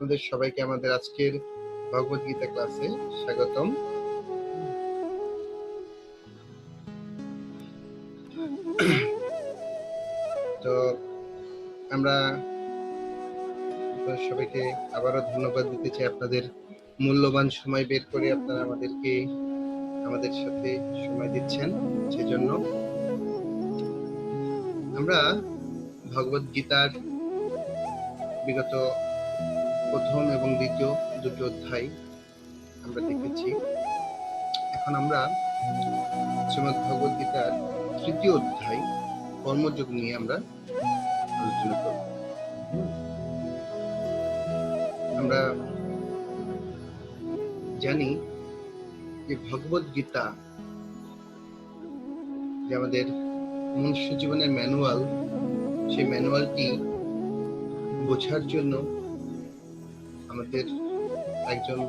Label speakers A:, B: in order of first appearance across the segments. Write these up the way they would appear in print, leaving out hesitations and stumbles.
A: আপনাদের সবাইকে আমাদের আজকের ভগবত গীতা ক্লাসে স্বাগতম। তো আমরা সবাইকে আবারও ধন্যবাদ দিতে চাই, আপনাদের মূল্যবান সময় বের করে আপনারা আমাদের সাথে সময় দিচ্ছেন। সেজন্য আমরা ভগবত গীতার বিগত প্রথম এবং দ্বিতীয় দুটো অধ্যায় আমরা দেখেছি। এখন আমরা শ্রীমদ্ ভগবত গীতার তৃতীয় অধ্যায় কর্মযোগ নিয়ে আমরা আলোচনা করব। আমরা জানি যে ভগবত গীতা যে আমাদের মনুষ্য জীবনের ম্যানুয়াল, সেই ম্যানুয়ালটি বোঝার জন্য আমাদের একজন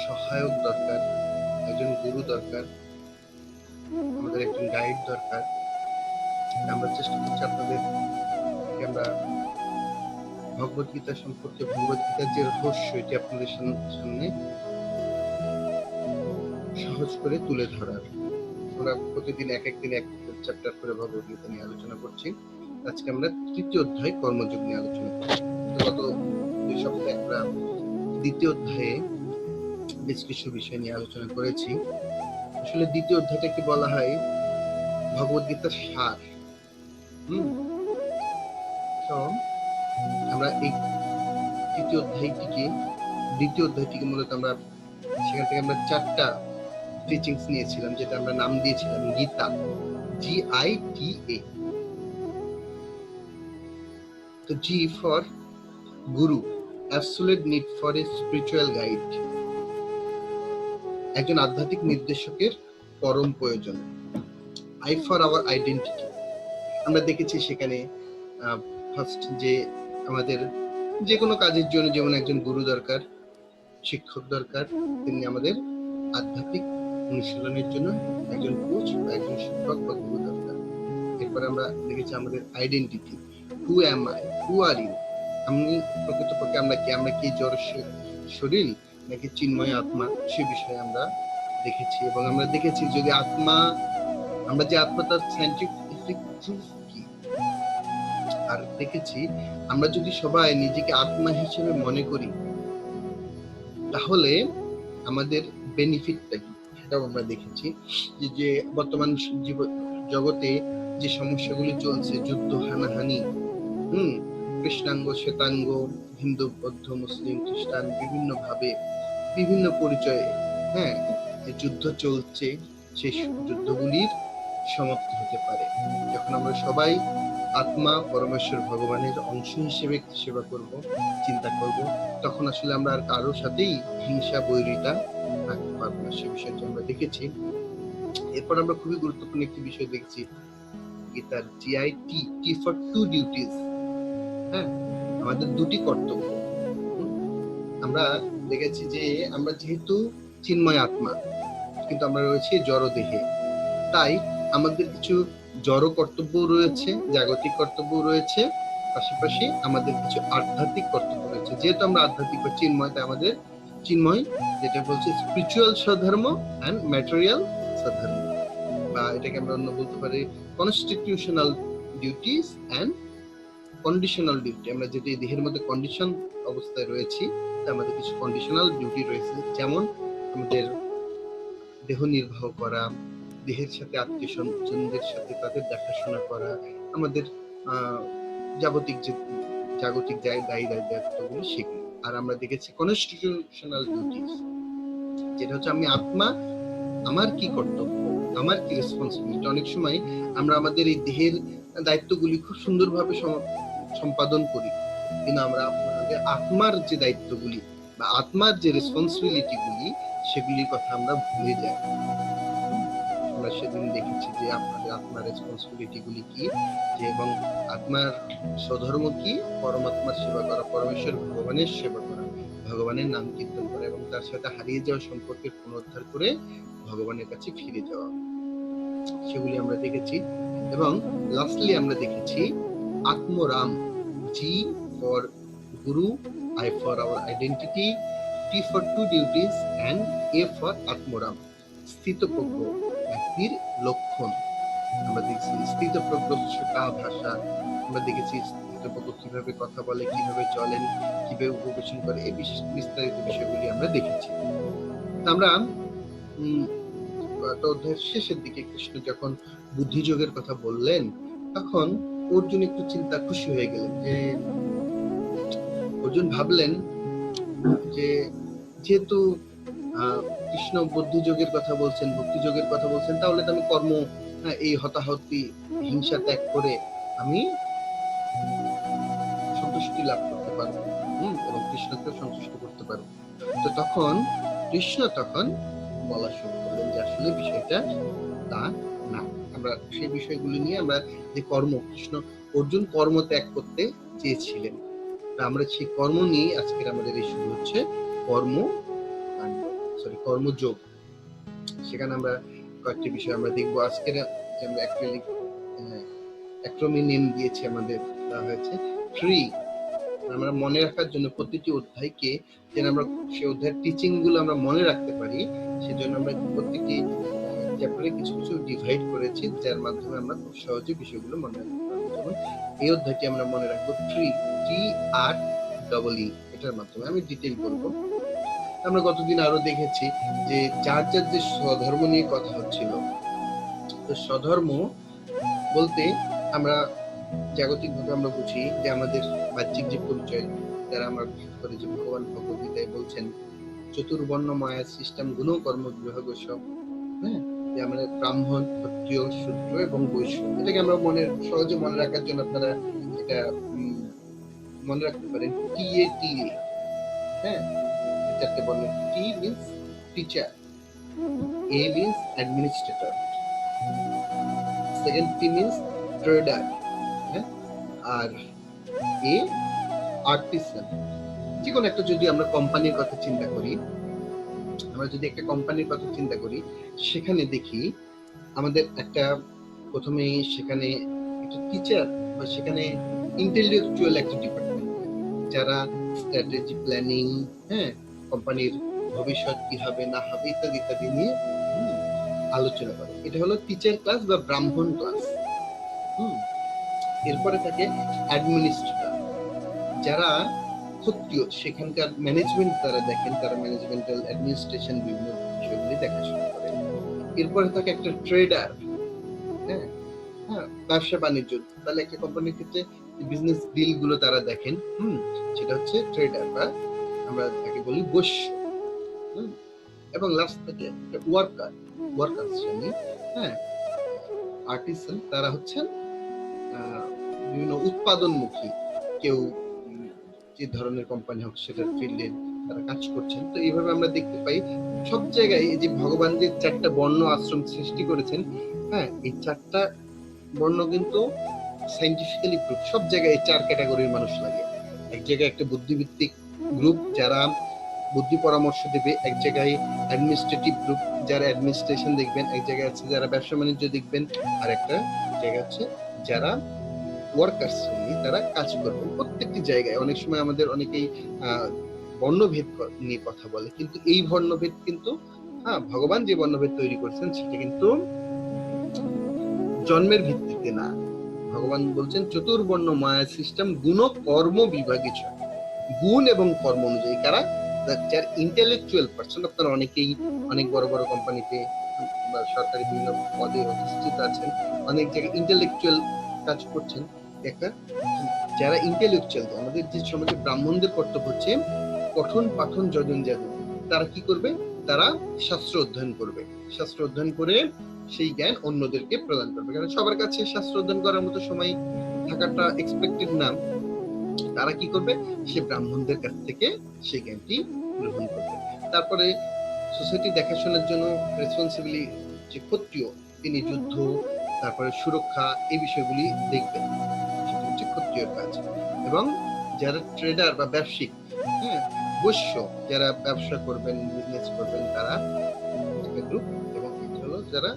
A: সহায়ক দরকার, একজন গুরু দরকার, আমাদের একজন গাইড দরকার। আমরা চেষ্টা করছি আমরা ভগবত গীতা সম্পর্কে, ভগবত গীতার যে রহস্য, এটি আপনাদের সামনে সহজ করে তুলে ধরার। আমরা প্রতিদিন এক চ্যাপ্টার করে ভগবত গীতা নিয়ে আলোচনা করছি। আজকে আমরা তৃতীয় অধ্যায় কর্মযোগ নিয়ে আলোচনা করছি। গত 2 সপ্তাহে আমরা দ্বিতীয় অধ্যায়ে বেশ কিছু বিষয় নিয়ে আলোচনা করেছি। আসলে দ্বিতীয় অধ্যায়টাকে বলা হয় ভগবত গীতার সার। তো আমরা এই দ্বিতীয় অধ্যায়টিকে মূলত আমরা সেখান থেকে আমরা 4টা টিচিংস নিয়েছিলাম, যেটা আমরা নাম দিয়েছিলাম গীতা, GITA। তো G for Guru, absolute need for a spiritual guide, একজন আধ্যাত্মিক নির্দেশকের পরম প্রয়োজন। I for our identity. আমরা দেখেছি সেখানে ফার্স্ট যে আমাদের যে কোনো কাজের জন্য যেমন একজন গুরু দরকার, শিক্ষক দরকার, তেমনি আমাদের আধ্যাত্মিক অনুশীলনের জন্য একজন কোচ বা একজন শিক্ষক বা গুরু দরকার। এরপর আমরা দেখেছি আমাদের identity, who am I, who are you. আমি প্রকৃতপক্ষে আমরা কি জড় শরীর নাকি চিন্ময় আত্মা, সে বিষয়ে আমরা দেখেছি। এবং আমরা দেখেছি যদি আমরা যে আত্মা, তার সায়েন্টিফিক প্রুফ কি। আর দেখেছি আমরা যদি সবাই নিজেকে আত্মা হিসেবে মনে করি, তাহলে আমাদের বেনিফিটটা কি, সেটাও আমরা দেখেছি। যে বর্তমান জগতে যে সমস্যাগুলি চলছে, যুদ্ধ, হানাহানি, কৃষ্ণাঙ্গ শ্বেতাঙ্গ, হিন্দু, বৌদ্ধ, মুসলিম, খ্রিস্টান, বিভিন্ন ভাবে বিভিন্ন পরিচয়ে যুদ্ধ চলছে, সেই যুদ্ধগুলির সমাপ্তি হতে পারে যখন আমরা সবাই আত্মা, পরমেশ্বর ভগবানের অংশ হিসেবে সেবা করব, চিন্তা করব। তখন আসলে আমরা আর কারোর সাথেই হিংসা, বৈরিতা রাখতে পারবো না। সে বিষয়টি আমরা দেখেছি। এরপর আমরা খুবই গুরুত্বপূর্ণ একটি বিষয় দেখছি গীতার GIT ফর 2 ডিউটিস। আমাদের 2টি কর্তব্য। আমরা দেখেছি যে আমরা যেহেতু চিন্ময় আত্মা, কিন্তু আমরা রয়েছি জড় দেহে, তাই আমাদের কিছু জড় কর্তব্য রয়েছে, জাগতিক কর্তব্য রয়েছে, পাশাপাশি আমাদের কিছু আধ্যাত্মিক কর্তব্য রয়েছে। যেহেতু আমরা আধ্যাত্মিক বা চিন্ময়, তাই আমাদের চিন্ময় যেটা বলছে স্পিরিচুয়াল স্বধর্ম এন্ড ম্যাটেরিয়াল স্বধর্ম, বা এটাকে আমরা অন্য বলতে পারি constitutional duties and conditional duty. আমরা যেটা এই দেহের মধ্যে কন্ডিশন অবস্থায় রয়েছি, তা আমাদের কিছু কন্ডিশনাল ডিউটি রয়েছে, যেমন আমাদের দেহ নির্বাহ করা, দেহের সাথে আত্মীয় স্বজনদের সাথে তাদের দেখাশোনা করা, আমাদের জাগতিক দায়িত্বগুলো সেগুলো। আর আমরা দেখেছি কনস্টিটিউশনাল ডিউটিস, যেটা হচ্ছে আমি আত্মা, আমার কি কর্তব্য, আমার কি রেসপন্সিবিলিটি। অনেক সময় আমরা আমাদের এই দেহের দায়িত্বগুলি খুব সুন্দরভাবে সম্পাদন করি, কিন্তু আমরা আমাদের আত্মার যে দায়িত্বগুলি বা আত্মার যে রেসপন্সিবিলিটিগুলি, সেগুলির কথা আমরা ভুলে যাই। আমরা সেদিন দেখেছি যে আপনাদের আত্মার রেসপন্সিবিলিটি গুলি কি, যে এবং আত্মার স্বধর্ম কি, পরমাত্মার সেবা করা, পরমেশ্বর ভগবানের সেবা করা, ভগবানের নাম কীর্তন করা এবং তার সাথে হারিয়ে যাওয়া সম্পর্কের পুনরুদ্ধার করে ভগবানের কাছে ফিরে যাওয়া, সেগুলি আমরা দেখেছি। এবং লাস্টলি আমরা দেখেছি আত্মরাম, G for Guru, I for our identity, T for two duties, and A for আত্মরাম। স্থিতপ্রজ্ঞ ব্যক্তির লক্ষণ আমরা দেখছি, স্থিতপ্রজ্ঞ কা ভাষা, আমরা দেখেছি স্থিতপ্রজ্ঞ কিভাবে কথা বলে, কিভাবে চলেন, কিভাবে উপবেশন করে, এই বিস্তারিত বিষয়গুলি আমরা দেখেছি। আমরা অধ্যায়ের শেষের দিকে কৃষ্ণ যখন বুদ্ধিযোগের কথা বললেন, তখন অর্জুন একটু খুশি হয়ে গেলেন। যে অর্জুন ভাবলেন যে যেহেতু কৃষ্ণ বুদ্ধিযোগের কথা বলছেন, ভক্তিযোগের কথা বলছেন, তাহলে তো আমি কর্ম, এই হতাহতি, হিংসা ত্যাগ করে আমি সন্তুষ্টি লাভ করতে পারবো, এবং কৃষ্ণকে সন্তুষ্ট করতে পারবো। তো তখন কৃষ্ণ বলা শুরু করলেন যে আসলে বিষয়টা তা না। আমরা সেই বিষয়গুলি নিয়ে আমরা যে কৃষ্ণ অর্জুন কর্ম ত্যাগ করতে চেয়েছিলেন, আমরা সেই কর্ম নিয়ে আজকের আমাদের এই শুরু হচ্ছে কর্মযোগ। সেখানে আমরা কয়েকটি বিষয় আমরা দেখবো। আজকের আমরা অ্যাক্রোনিম দিয়েছি, আমাদের দেওয়া হয়েছে ট্রি। আমরা মনে রাখার জন্য প্রতিটি অধ্যায়কে যেন আমরা সেই অধ্যায়ের টিচিং গুলো আমরা মনে রাখতে পারি, সেজন্য আমরা প্রত্যেকটি চ্যাপ্টারে কিছু কিছু ডিভাইড করেছি, যার মাধ্যমে আমরা খুব সহজে বিষয়গুলো মনে রাখতে পারবো। যেমন এই অধ্যায়টি আমরা মনে রাখবো TREE, এটার মাধ্যমে আমি ডিটেইল বলবো। আমরা গতদিন আরো দেখেছি যে যার যে স্বধর্ম নিয়ে কথা হচ্ছিল। তো স্বধর্ম বলতে আমরা জাগতিক ভাবে আমরা বুঝি যে আমাদের বাহ্যিক যে পরিচয়, যারা আমরা করে যে ভগবান ভগবদ্গীতায় বলছেন চতুর্বর্ণ মায়া সিস্টেম গুণ কর্ম বিভাগ সব, যে আমরা ব্রাহ্মণ, ক্ষত্রিয়, শূদ্র এবং বৈশ্য। এটাকে আমরা সহজে মনে রাখার জন্য আপনারা এটা মনে রাখতে পারেন TATA। চারটে বর্ণ। T means teacher, A means administrator, second T means trader, R A artisan। যে কোনো একটা, যদি আমরা কোম্পানির কথা চিন্তা করি, সেখানে দেখি আমাদের একটা প্রথমে সেখানে একটা টিচার বা সেখানে ইন্টেলেকচুয়াল একটা ডিপার্টমেন্ট, যারা স্ট্র্যাটেজি প্ল্যানিং, কোম্পানির ভবিষ্যৎ কি হবে না হবে ইত্যাদি ইত্যাদি নিয়ে আলোচনা করে। এটা হলো টিচার ক্লাস বা ব্রাহ্মণ ক্লাস। এরপরে থাকে অ্যাডমিনিস্ট্রেটর, যারা ক্ষত্রিয়, সেখানকার ম্যানেজমেন্ট তারা দেখেন, তারা ম্যানেজমেন্টাল অ্যাডমিনিস্ট্রেশন বিভিন্ন বিষয়গুলি দেখাশোনা করেন। এরপরে থাকে একটা ট্রেডার, ব্যবসা বাণিজ্য, তাহলে একটা কোম্পানির ক্ষেত্রে বিজনেস ডিল গুলো তারা দেখেন, সেটা হচ্ছে ট্রেডার বা আমরা তাকে বলি বৈশ্য। এবং লাস্ট থেকে একটা ওয়ার্কার শ্রেণী, আর্টিসান, তারা হচ্ছেন বিভিন্ন উৎপাদনমুখী, কেউ যে ধরনের কোম্পানি হোক সেটার ফিল্ডে তারা কাজ করছেন। তো এইভাবে আমরা দেখতে পাই সব জায়গায় এই যে ভগবান যে চারটা বর্ণ আশ্রম সৃষ্টি করেছেন, এই চারটা বর্ণ কিন্তু সাইন্টিফিক্যালি প্রুফ। সব জায়গায় এই চার ক্যাটাগরির মানুষ লাগে। এক জায়গায় একটা বুদ্ধিভিত্তিক গ্রুপ, যারা বুদ্ধি পরামর্শ দেবে, এক জায়গায় অ্যাডমিনিস্ট্রেটিভ গ্রুপ, যারা অ্যাডমিনিস্ট্রেশন দেখবেন, এক জায়গায় আছে যারা ব্যবসা বাণিজ্য দেখবেন, আর একটা জায়গা হচ্ছে যারা ওয়ার্কার্স শ্রেণী, তারা কাজ করবেন। প্রত্যেকটি জায়গায় অনেক সময় আমাদের অনেকেই বর্ণভেদ নিয়ে কথা বলে, কিন্তু এই বর্ণভেদ কিন্তু ভগবান যে বর্ণভেদ তৈরি করেছেন সেটা কিন্তু জন্মের ভিত্তিতে না। ভগবান বলছেন চতুর্বর্ণ মায়া সিস্টেম গুণ কর্ম বিভাগে, গুণ এবং কর্ম অনুযায়ী কারা, যার ইন্টেলেকচুয়াল পার্সন। আপনারা অনেকেই অনেক বড় বড় কোম্পানিতে বা সরকারি বিভিন্ন পদে অধিষ্ঠিত আছেন, অনেক জায়গায় ইন্টেলেকচুয়াল কাজ করছেন। একটা যারা ইন্টেলেকচুয়াল, আমাদের যে সমাজে ব্রাহ্মণদের কর্তব্য হচ্ছে পঠন পাঠন যজন জানুন। তারা কি করবে? তারা শাস্ত্র অধ্যয়ন করবে, শাস্ত্র অধ্যয়ন করে সেই জ্ঞান অন্যদেরকে প্রদান করবে। কারণ সবার কাছে শাস্ত্র অধ্যয়ন করার মতো সময় থাকাটা এক্সপেক্টেড না। তারা কি করবে? সে ব্রাহ্মণদের কাছ থেকে সেই জ্ঞানটি গ্রহণ করবে। তারপরে সোসাইটি দেখাশোনার জন্য রেসপন্সিবিলি যে ক্ষত্রিয়, তিনি যুদ্ধ, তারপরে সুরক্ষা, এই বিষয়গুলি দেখবেন, সেটা হচ্ছে ক্ষত্রিয়র কাজ। এবং যারা ট্রেডার বা ব্যবসায়িক, বৈশ্য, যারা ব্যবসা করবেন, বিজনেস করবেন, তারা একটা গ্রুপ। এবং এটা হলো যারা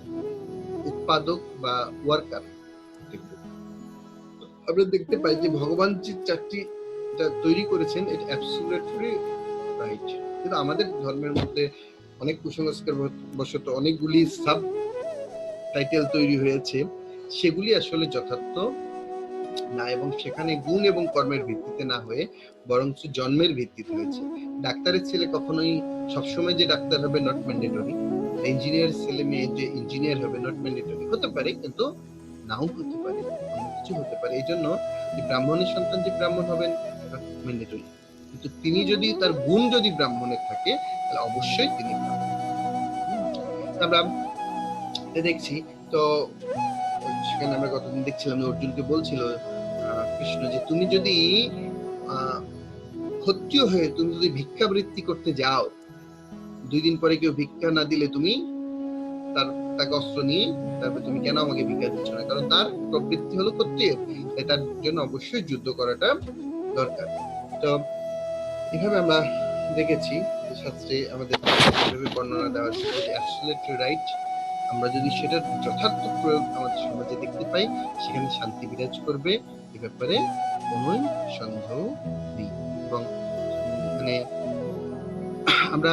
A: উৎপাদক বা ওয়ার্কার। আমরা দেখতে পাই যে ভগবান যে চারটি এটা তৈরি করেছেন, এটা অ্যাবসলিউটলি রাইট। কিন্তু আমাদের ধর্মের মধ্যে অনেক কুসংস্কার বশত অনেকগুলি সাব টাইটেল তৈরি হয়েছে, সেগুলি আসলে যথার্থ না, এবং সেখানে গুণ এবং কর্মের ভিত্তিতে না হয়ে বরং জন্মের ভিত্তিতে হয়েছে। ডাক্তারের ছেলে কখনোই সবসময় যে ডাক্তার হবে নট ম্যান্ডেটরি, ইঞ্জিনিয়ার ছেলে মেয়ে যে ইঞ্জিনিয়ার হবে নট ম্যান্ডেটরি, হতে পারে কিন্তু নাও হতে পারে, অন্য কিছু হতে পারে। এই জন্য ব্রাহ্মণের সন্তান যে ব্রাহ্মণ হবেন নট ম্যান্ডেটরি, কিন্তু তিনি যদি তার গুণ যদি ব্রাহ্মণের থাকে তাহলে অবশ্যই তিনি ব্রাহ্মণ। আমরা দেখছি তো সেখানে আমরা কতদিন দেখছিলাম অর্জুনকে বলছিল কৃষ্ণ যে তুমি যদি ক্ষত্রিয় হয়ে তুমি যদি ভিক্ষাবৃত্তি করতে যাও, 2 দিন পরে কেউ ভিক্ষা না দিলে তুমি তাকে অস্ত্র নিয়ে তারপর তুমি কেন আমাকে ভিক্ষা দিচ্ছ না, কারণ তার প্রবৃত্তি হলো ক্ষত্রিয়, তাই তার জন্য অবশ্যই যুদ্ধ করাটা দরকার। তো এভাবে আমরা দেখেছি শাস্ত্রে আমাদের বর্ণনা দেওয়া আছে অ্যাবসলিউটলি রাইট। আমরা যদি সেটার যথার্থ প্রয়োগ আমাদের সমাজে দেখতে পাই, সেখানে শান্তি বিরাজ করবে, এ ব্যাপারে কোনোই সন্দেহ নেই। এবং মানে আমরা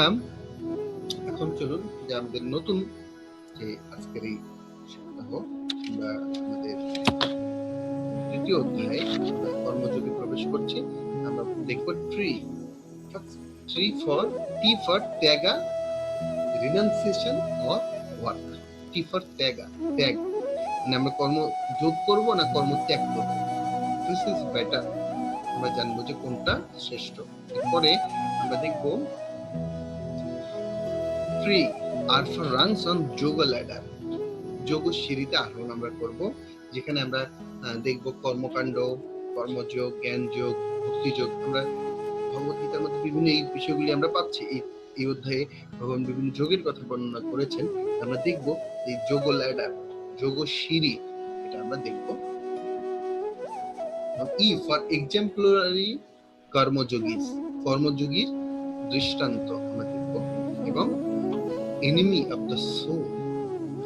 A: এখন চলুন যে আমাদের নতুন যে আজকের এই সপ্তাহ আমরা আমাদের তৃতীয় অধ্যায়ে কর্মযোগে প্রবেশ করছি। আমরা দেখব টি ফর ত্যাগা, renunciation or work. T for ত্যাগ, মানে আমরা কর্ম যোগ করব না কর্ম ত্যাগ করব, দিস ইজ বেটার। আমরা জানবো যে কোনটা শ্রেষ্ঠ। এরপরে আমরা দেখব three or four rungs on yoga ladder, যোগ সিঁড়িতে আরোহণ আমরা করব, যেখানে আমরা দেখব কর্মকাণ্ড, কর্মযোগ, জ্ঞান যোগ, ভক্তি যোগ। আমরা ভগবদ্গীতার মধ্যে বিভিন্ন এই বিষয়গুলি আমরা পাচ্ছি। এই অধ্যায়ে ভগবান বিভিন্ন যোগের কথা বর্ণনা করেছেন। আমরা দেখব এই যোগ ল্যাডার, যোগ সিঁড়ি, এটা আমরা দেখব। ই ফর এক্সাম্পলারি কর্মযোগী, কর্মযোগীর দৃষ্টান্ত আমরা দেখব। এবং এনিমি অফ দ্য সোল,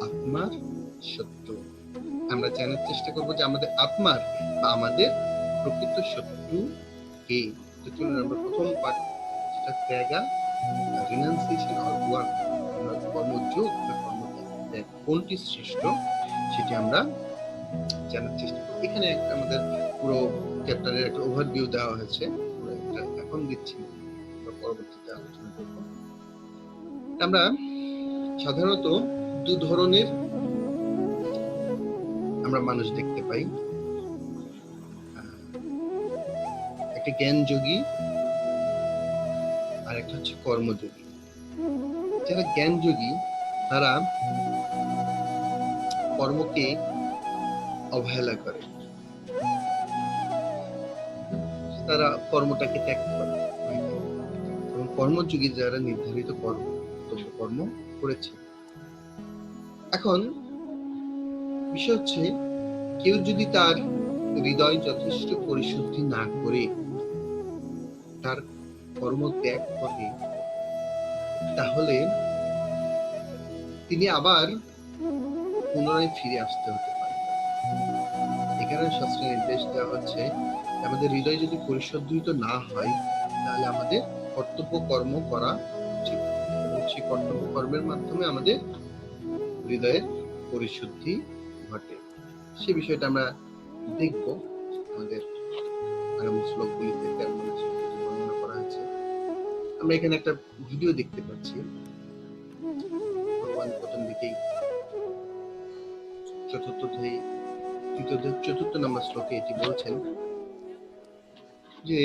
A: আত্মার শত্রু, আমরা জানার চেষ্টা করব যে আমাদের আত্মার বা আমাদের প্রকৃত শত্রু কে। তো চলুন আমরা প্রথম পাঠ, যেটা ত্যাগা, রিনাউন্সিয়েশন অর ওয়ার্ক, আমরা কর্মযোগ বা কর্মত্যাগ কোনটি শ্রেষ্ঠ সেটি আমরা জানার চেষ্টা করব। এখানে আমাদের পুরো চ্যাপ্টারের একটা ওভারভিউ দেওয়া হয়েছে, এখন দিচ্ছি, পরবর্তীতে আলোচনা করব। আমরা সাধারণত 2 ধরনের আমরা মানুষ দেখতে পাই, একটা জ্ঞানযোগী আর একটা হচ্ছে কর্মযোগী। যারা জ্ঞানযোগী তারা কর্মকে অবহেলা করে, তারা কর্মটাকে ত্যাগ করে, এবং কর্মযোগী যারা নির্ধারিত কর্ম করেছে। এখন বিষয় হচ্ছে কেউ যদি তার হৃদয় যথেষ্ট পরিশুদ্ধি না করে তার কর্ম ত্যাগ করে, তাহলে তিনি আবার পুনরায় ফিরে আসতে হতে পারে। এখানে শাস্ত্রে নির্দেশ দেওয়া হচ্ছে আমাদের হৃদয় যদি পরিশুদ্ধিত না হয় তাহলে আমাদের কর্তব্য কর্ম করা উচিত, এবং সেই কর্তব্য কর্মের মাধ্যমে আমাদের হৃদয়ের পরিশুদ্ধি ঘটে। সে বিষয়টা আমরা দেখব আমাদের আগামী শ্লোকগুলিতে বর্ণনা করা হয়েছে। আমরা এখানে একটা ভিডিও দেখতে পাচ্ছি, ভগবান প্রথম দিকেই চতুর্থ নম্বর শ্লোকে এটি বলছেন যে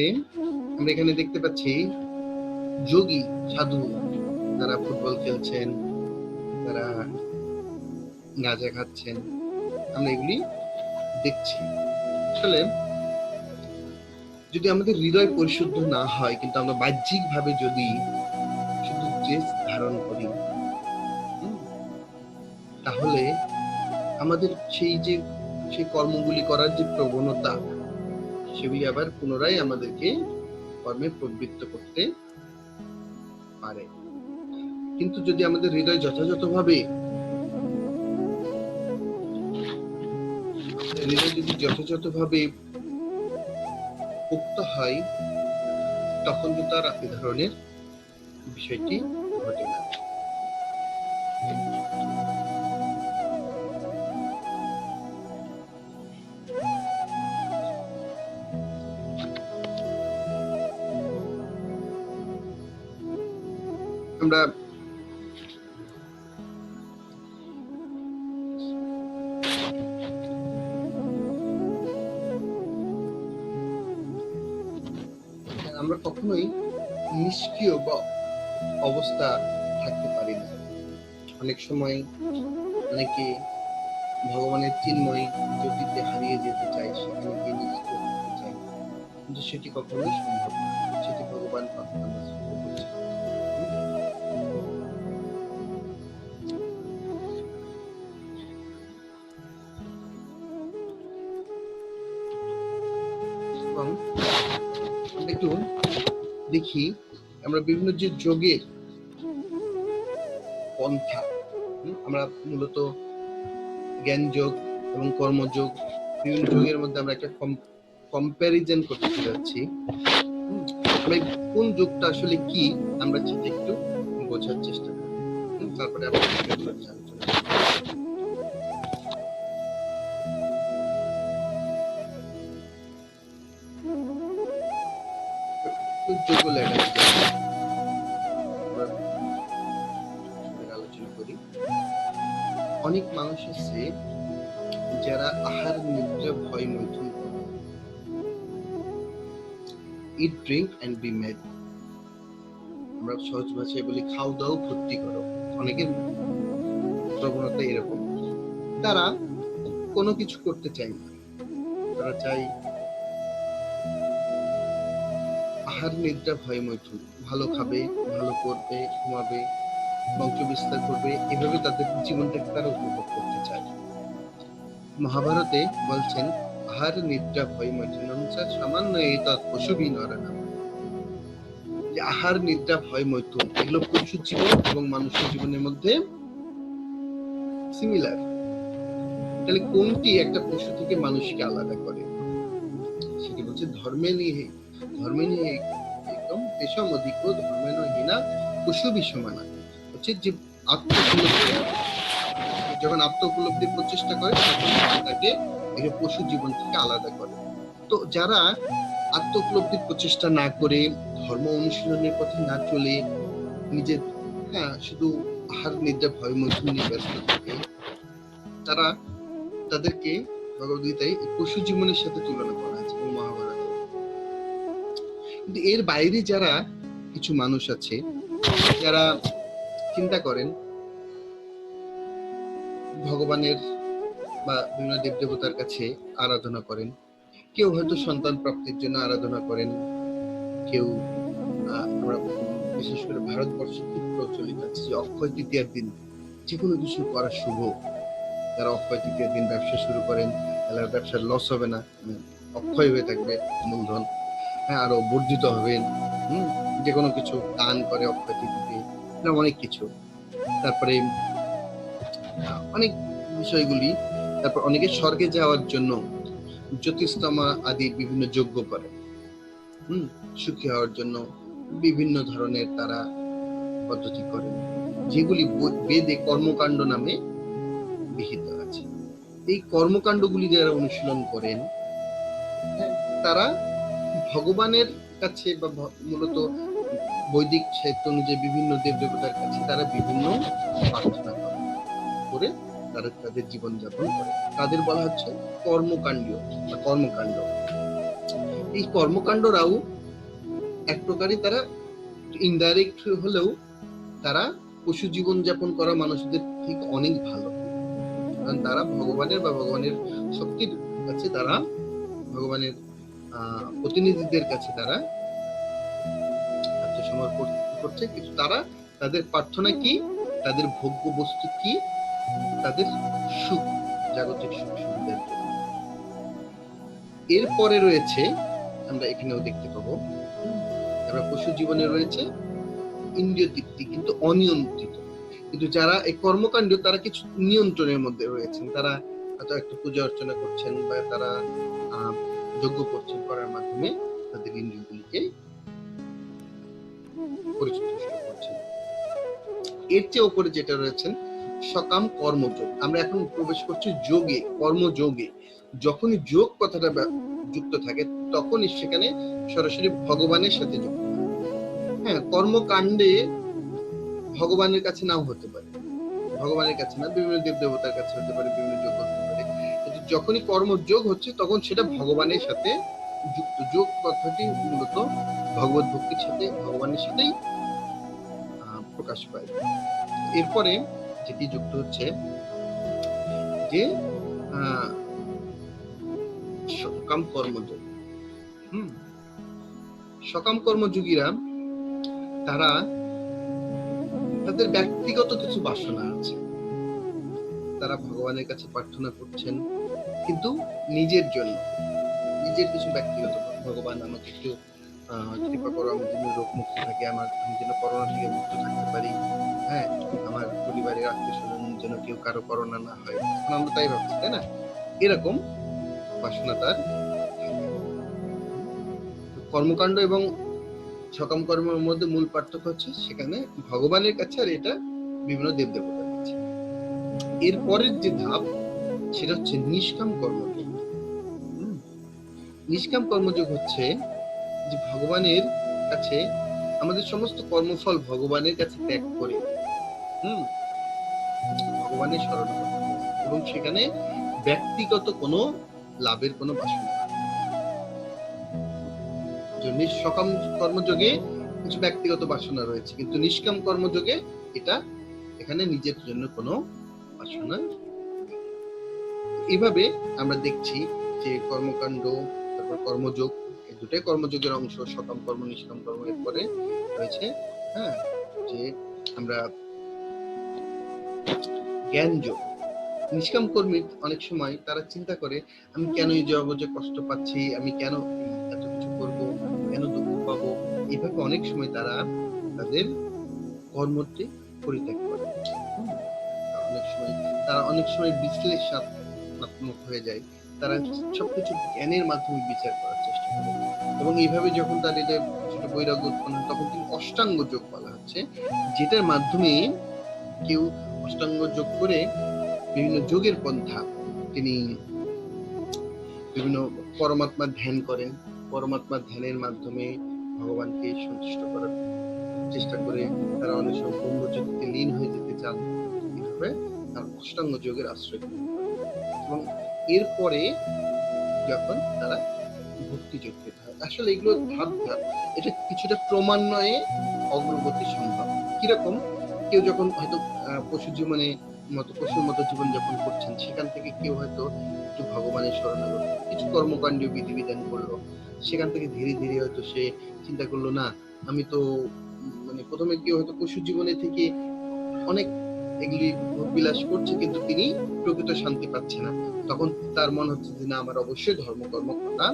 A: আমরা এখানে দেখতে পাচ্ছি যোগী সাধু, তারা ফুটবল খেলছেন, তারা গাঁজা খাচ্ছেন, আমরা এগুলি দেখছি। আসলে যদি আমাদের হৃদয় পরিশুদ্ধ না হয়, কিন্তু আমরা বাহ্যিক ভাবে যদি শুধু ড্রেস ধারণ করি, তাহলে আমাদের সেই কর্মগুলি করার যে প্রবণতা, সেগুলি আবার পুনরায় আমাদেরকে কর্মে প্রবৃত্ত করতে পারে। কিন্তু যদি আমাদের হৃদয় যথাযথভাবে পোক্ত হয় তখন কিন্তু আর এ ধরনের বিষয়টি ঘটে না। আমরা কখনোই নিষ্ক্রিয় বা অবস্থা থাকতে পারি না। অনেক সময় অনেকে ভগবানের চিন্ময় জ্যোতিতে হারিয়ে যেতে চায়, সেখানে গিয়ে নিষ্ক্রিয় থাকতে চায়, কিন্তু সেটি কখনোই সম্ভব না। সেটি ভগবান এবং একটু দেখি আমরা বিভিন্ন যে যোগের পন্থা, আমরা মূলত জ্ঞান যোগ এবং কর্মযোগ, বিভিন্ন যোগের মধ্যে আমরা একটা কম্প্যারিজন করতে যাচ্ছি। কোন যোগটা আসলে কি আমরা সেটা একটু বোঝার চেষ্টা করি, তারপরে আমরা আলোচনা করি। অনেক মানুষ আছে যারা আহার নিদ্রা ভয় মৈথুন করে, ইট ড্রিঙ্ক এন্ড বি মেড। আমরা সহজ ভাষায় বলি খাও দাও ফুর্তি করো। অনেকের প্রবণতা এরকম, তারা কোনো কিছু করতে চায় না, তারা চাই আহার নিদ্রা ভয় মৈথুন, ভালো খাবে, ভালো করবে, ঘুমাবে, বংশ বিস্তার করবে, এভাবে তাদের জীবনটাকে তারা উপভোগ করতে চায়। মহাভারতে বলছেন আহার নিদ্রা ভয় মৈথুন সামান্য এতৎ পশুবি নরনাম, যে আহার নিদ্রা ভয় মৈথুন এগুলো পশুর জীবন এবং মানুষের জীবনের মধ্যে সিমিলার। তাহলে কোনটি একটা পশু থেকে মানুষকে আলাদা করে? সেটি বলছে ধর্মে নিয়ে একদম দেশম অধিক ধর্মে নহিনা পশু বিষমানা, হচ্ছে যে আত্মোপলব্ধি, যখন আত্মোপলব্ধির প্রচেষ্টা করে তখন তাকে পশু জীবন থেকে আলাদা করে। তো যারা আত্মোপলব্ধির প্রচেষ্টা না করে, ধর্ম অনুশীলনের পথে না চলে, নিজের শুধু আহার নিদ্রা ভয় মৈথুন নিয়ে ব্যস্ত থাকে, তারা তাদেরকে ভগবদ্গীতায় পশু জীবনের সাথে তুলনা করা আছে মহাভারতে। কিন্তু এর বাইরে যারা কিছু মানুষ আছে যারা চিন্তা করেন ভগবানের বা বিভিন্ন দেব দেবতার কাছে আরাধনা করেন, কেউ হয়তো সন্তান প্রাপ্তির জন্য আরাধনা করেন, কেউ আমরা বিশেষ করে ভারতবর্ষে খুব প্রচলিত আছে যে অক্ষয় তৃতীয়ার দিন যে কোনো কিছু করা শুভ। যারা অক্ষয় তৃতীয়ার দিন ব্যবসা শুরু করেন, তাহলে ব্যবসার লস হবে না, অক্ষয় হয়ে থাকবে মূলধন, আরো বর্ধিত হবেন। যে কোনো কিছু দান করে অক্ষয় তৃতীয়াতে, অনেক কিছু। তারপরে অনেক বিষয়গুলি, তারপর অনেকে স্বর্গে যাওয়ার জন্য জ্যোতিষতমা আদি বিভিন্ন যজ্ঞ করে, সুখী হওয়ার জন্য বিভিন্ন ধরনের তারা পদ্ধতি করেন, যেগুলি বেদে কর্মকাণ্ড নামে বিহিত আছে। এই কর্মকাণ্ডগুলি যারা অনুশীলন করেন তারা ভগবানের কাছে বা মূলত বৈদিক সাহিত্য অনুযায়ী বিভিন্ন দেব দেবতার কাছে তারা বিভিন্ন প্রার্থনা করে তারা তাদের জীবন যাপন করে। তাদের বলা হচ্ছে কর্মকাণ্ডীয় বা কর্মকাণ্ড। এই কর্মকাণ্ডরাও এক প্রকারই তারা ইনডাইরেক্ট হলেও তারা পশু জীবন যাপন করা মানুষদের ঠিক অনেক ভালো, কারণ তারা ভগবানের বা ভগবানের শক্তির কাছে, তারা ভগবানের প্রতিনিধিদের কাছে তারা আত্মসমর্পণ করছে। কিন্তু তারা তাদের প্রার্থনা কি, তাদের ভোগ্য বস্তু কি, তাদের সুখ, জাগতিক সুখ সুবিধার জন্য। এরপরে রয়েছে, আমরা এখানেও দেখতে পাবো, আমরা পশু জীবনে রয়েছে ইন্দ্রিয় তৃপ্তি, কিন্তু অনিয়ন্ত্রিত। কিন্তু যারা এই কর্মকাণ্ড তারা কিছু নিয়ন্ত্রণের মধ্যে রয়েছেন, তারা হয়তো একটা পূজা অর্চনা করছেন বা তারা যজ্ঞ করছেন, করার মাধ্যমে তাদের ইন্দ্রিয়গুলিকে পরিতুষ্ট করছেন। এর চেয়ে উপরে যেটা রয়েছেন সকাম কর্মযোগ। আমরা এখন প্রবেশ করছি যোগে, কর্মযোগে। যখনই যোগ কথাটা যুক্ত থাকে তখনই সেখানে সরাসরি ভগবানের সাথে যুক্ত হয়। হ্যাঁ, কর্মকাণ্ডে ভগবানের কাছে নাও হতে পারে, ভগবানের কাছে না, বিভিন্ন দেব দেবতার কাছে হতে পারে, বিভিন্ন যোগ হতে পারে। কিন্তু যখনই কর্মযোগ হচ্ছে তখন সেটা ভগবানের সাথে যুক্ত। যোগ কথাটি মূলত ভগবত ভক্তির সাথে, ভগবানের সাথেই প্রকাশ পায়। এরপরে যেটি যুক্ত হচ্ছে যে সকাম কর্মযোগ। সকাম কর্মযোগীরা তারা তাদের ব্যক্তিগত কিছু বাসনা আছে, তারা ভগবানের কাছে প্রার্থনা করছেন কিন্তু নিজের জন্য, নিজের কিছু ব্যক্তিগত, ভগবান আমাকে একটু কৃপা করো, আমি যেন রোগ মুক্ত থাকি, আমি যেন করোনা থেকে মুক্ত থাকতে পারি, হ্যাঁ, আমার পরিবারের আত্মীয় স্বজন যেন কেউ কারো করোনা না হয়। এখন আমরা তাই ভাবছি, তাই না? এরকম বাসনা তার। কর্মকাণ্ড এবং সকাম কর্মের মধ্যে মূল পার্থক্য হচ্ছে সেখানে ভগবানের কাছে আর এটা বিভিন্ন দেব দেবতার কাছে। এরপরের যে ধাপ সেটা হচ্ছে নিষ্কাম কর্মযোগ। নিষ্কাম কর্মযোগ হচ্ছে যে ভগবানের কাছে আমাদের সমস্ত কর্মফল ভগবানের কাছে ত্যাগ করে ভগবানের শরণাগত এবং সেখানে ব্যক্তিগত কোনো লাভের কোনো বাসনা। সকাম কর্মযোগে কিছু ব্যক্তিগত বাসনা রয়েছে, কিন্তু নিষ্কাম কর্মযোগে এটা এখানে নিজের জন্য কোনো বাসনা। এইভাবে আমরা দেখছি যে কর্মকাণ্ড, তারপর কর্মযোগ, এই দুটাই কর্মযোগের অংশ। সকাম কর্ম, নিষ্কাম কর্ম। এরপরে রয়েছে যে আমরা জ্ঞান যোগ। নিষ্কাম কর্মী অনেক সময় তারা চিন্তা করে আমি কেন এই জগতে কষ্ট পাচ্ছি, আমি কেন এত কিছু করবো, কেন দুঃখ পাবো। এইভাবে অনেক সময় তারা তাদের কর্মটি পরিত্যাগ করে। অনেক সময় বিশ্লেষণাত্মক হয়ে যায়, তারা সবকিছু জ্ঞানের মাধ্যমে বিচার করার চেষ্টা করে এবং এইভাবে যখন তার এদের কিছুটা বৈরাগ্য উৎপন্ন হয় তখন কিন্তু অষ্টাঙ্গ যোগ বলা হচ্ছে, যেটার মাধ্যমে কেউ অষ্টাঙ্গ যোগ করে বিভিন্ন যোগের পন্থা তিনি বিভিন্ন পরমাত্মার ধ্যান করেন, পরমাত্মার ধ্যানের মাধ্যমে ভগবানকে সন্তুষ্ট করার চেষ্টা করে তারা অনেক সময় ব্রহ্মজ্যোতিতে লীন হয়ে যেতে চান। এইভাবে তার অষ্টাঙ্গ যোগের আশ্রয় এবং এরপরে যখন তারা ভক্তি যোগ পেতে হয়। আসলে এগুলো ধাপ ধাপ, এটা কিছুটা ক্রমান্বয়ে অগ্রগতি সম্ভব। কিরকম, কেউ যখন হয়তো পশু জীবনে পশুর মতো জীবনযাপন করছেন, সেখান থেকে কেউ হয়তো একটু ভগবানের শরণাগত কিছু কর্মকাণ্ডীয় বিধিবিধান করলো, সেখান থেকে ধীরে ধীরে হয়তো সে চিন্তা করলো না আমি তো প্রথমে কেউ হয়তো পশু জীবনে থেকে অনেক এগুলি বিলাস করছে কিন্তু তিনি প্রকৃত শান্তি পাচ্ছে না, তখন তার মনে হচ্ছে যে না আমার অবশ্যই ধর্মকর্ম করা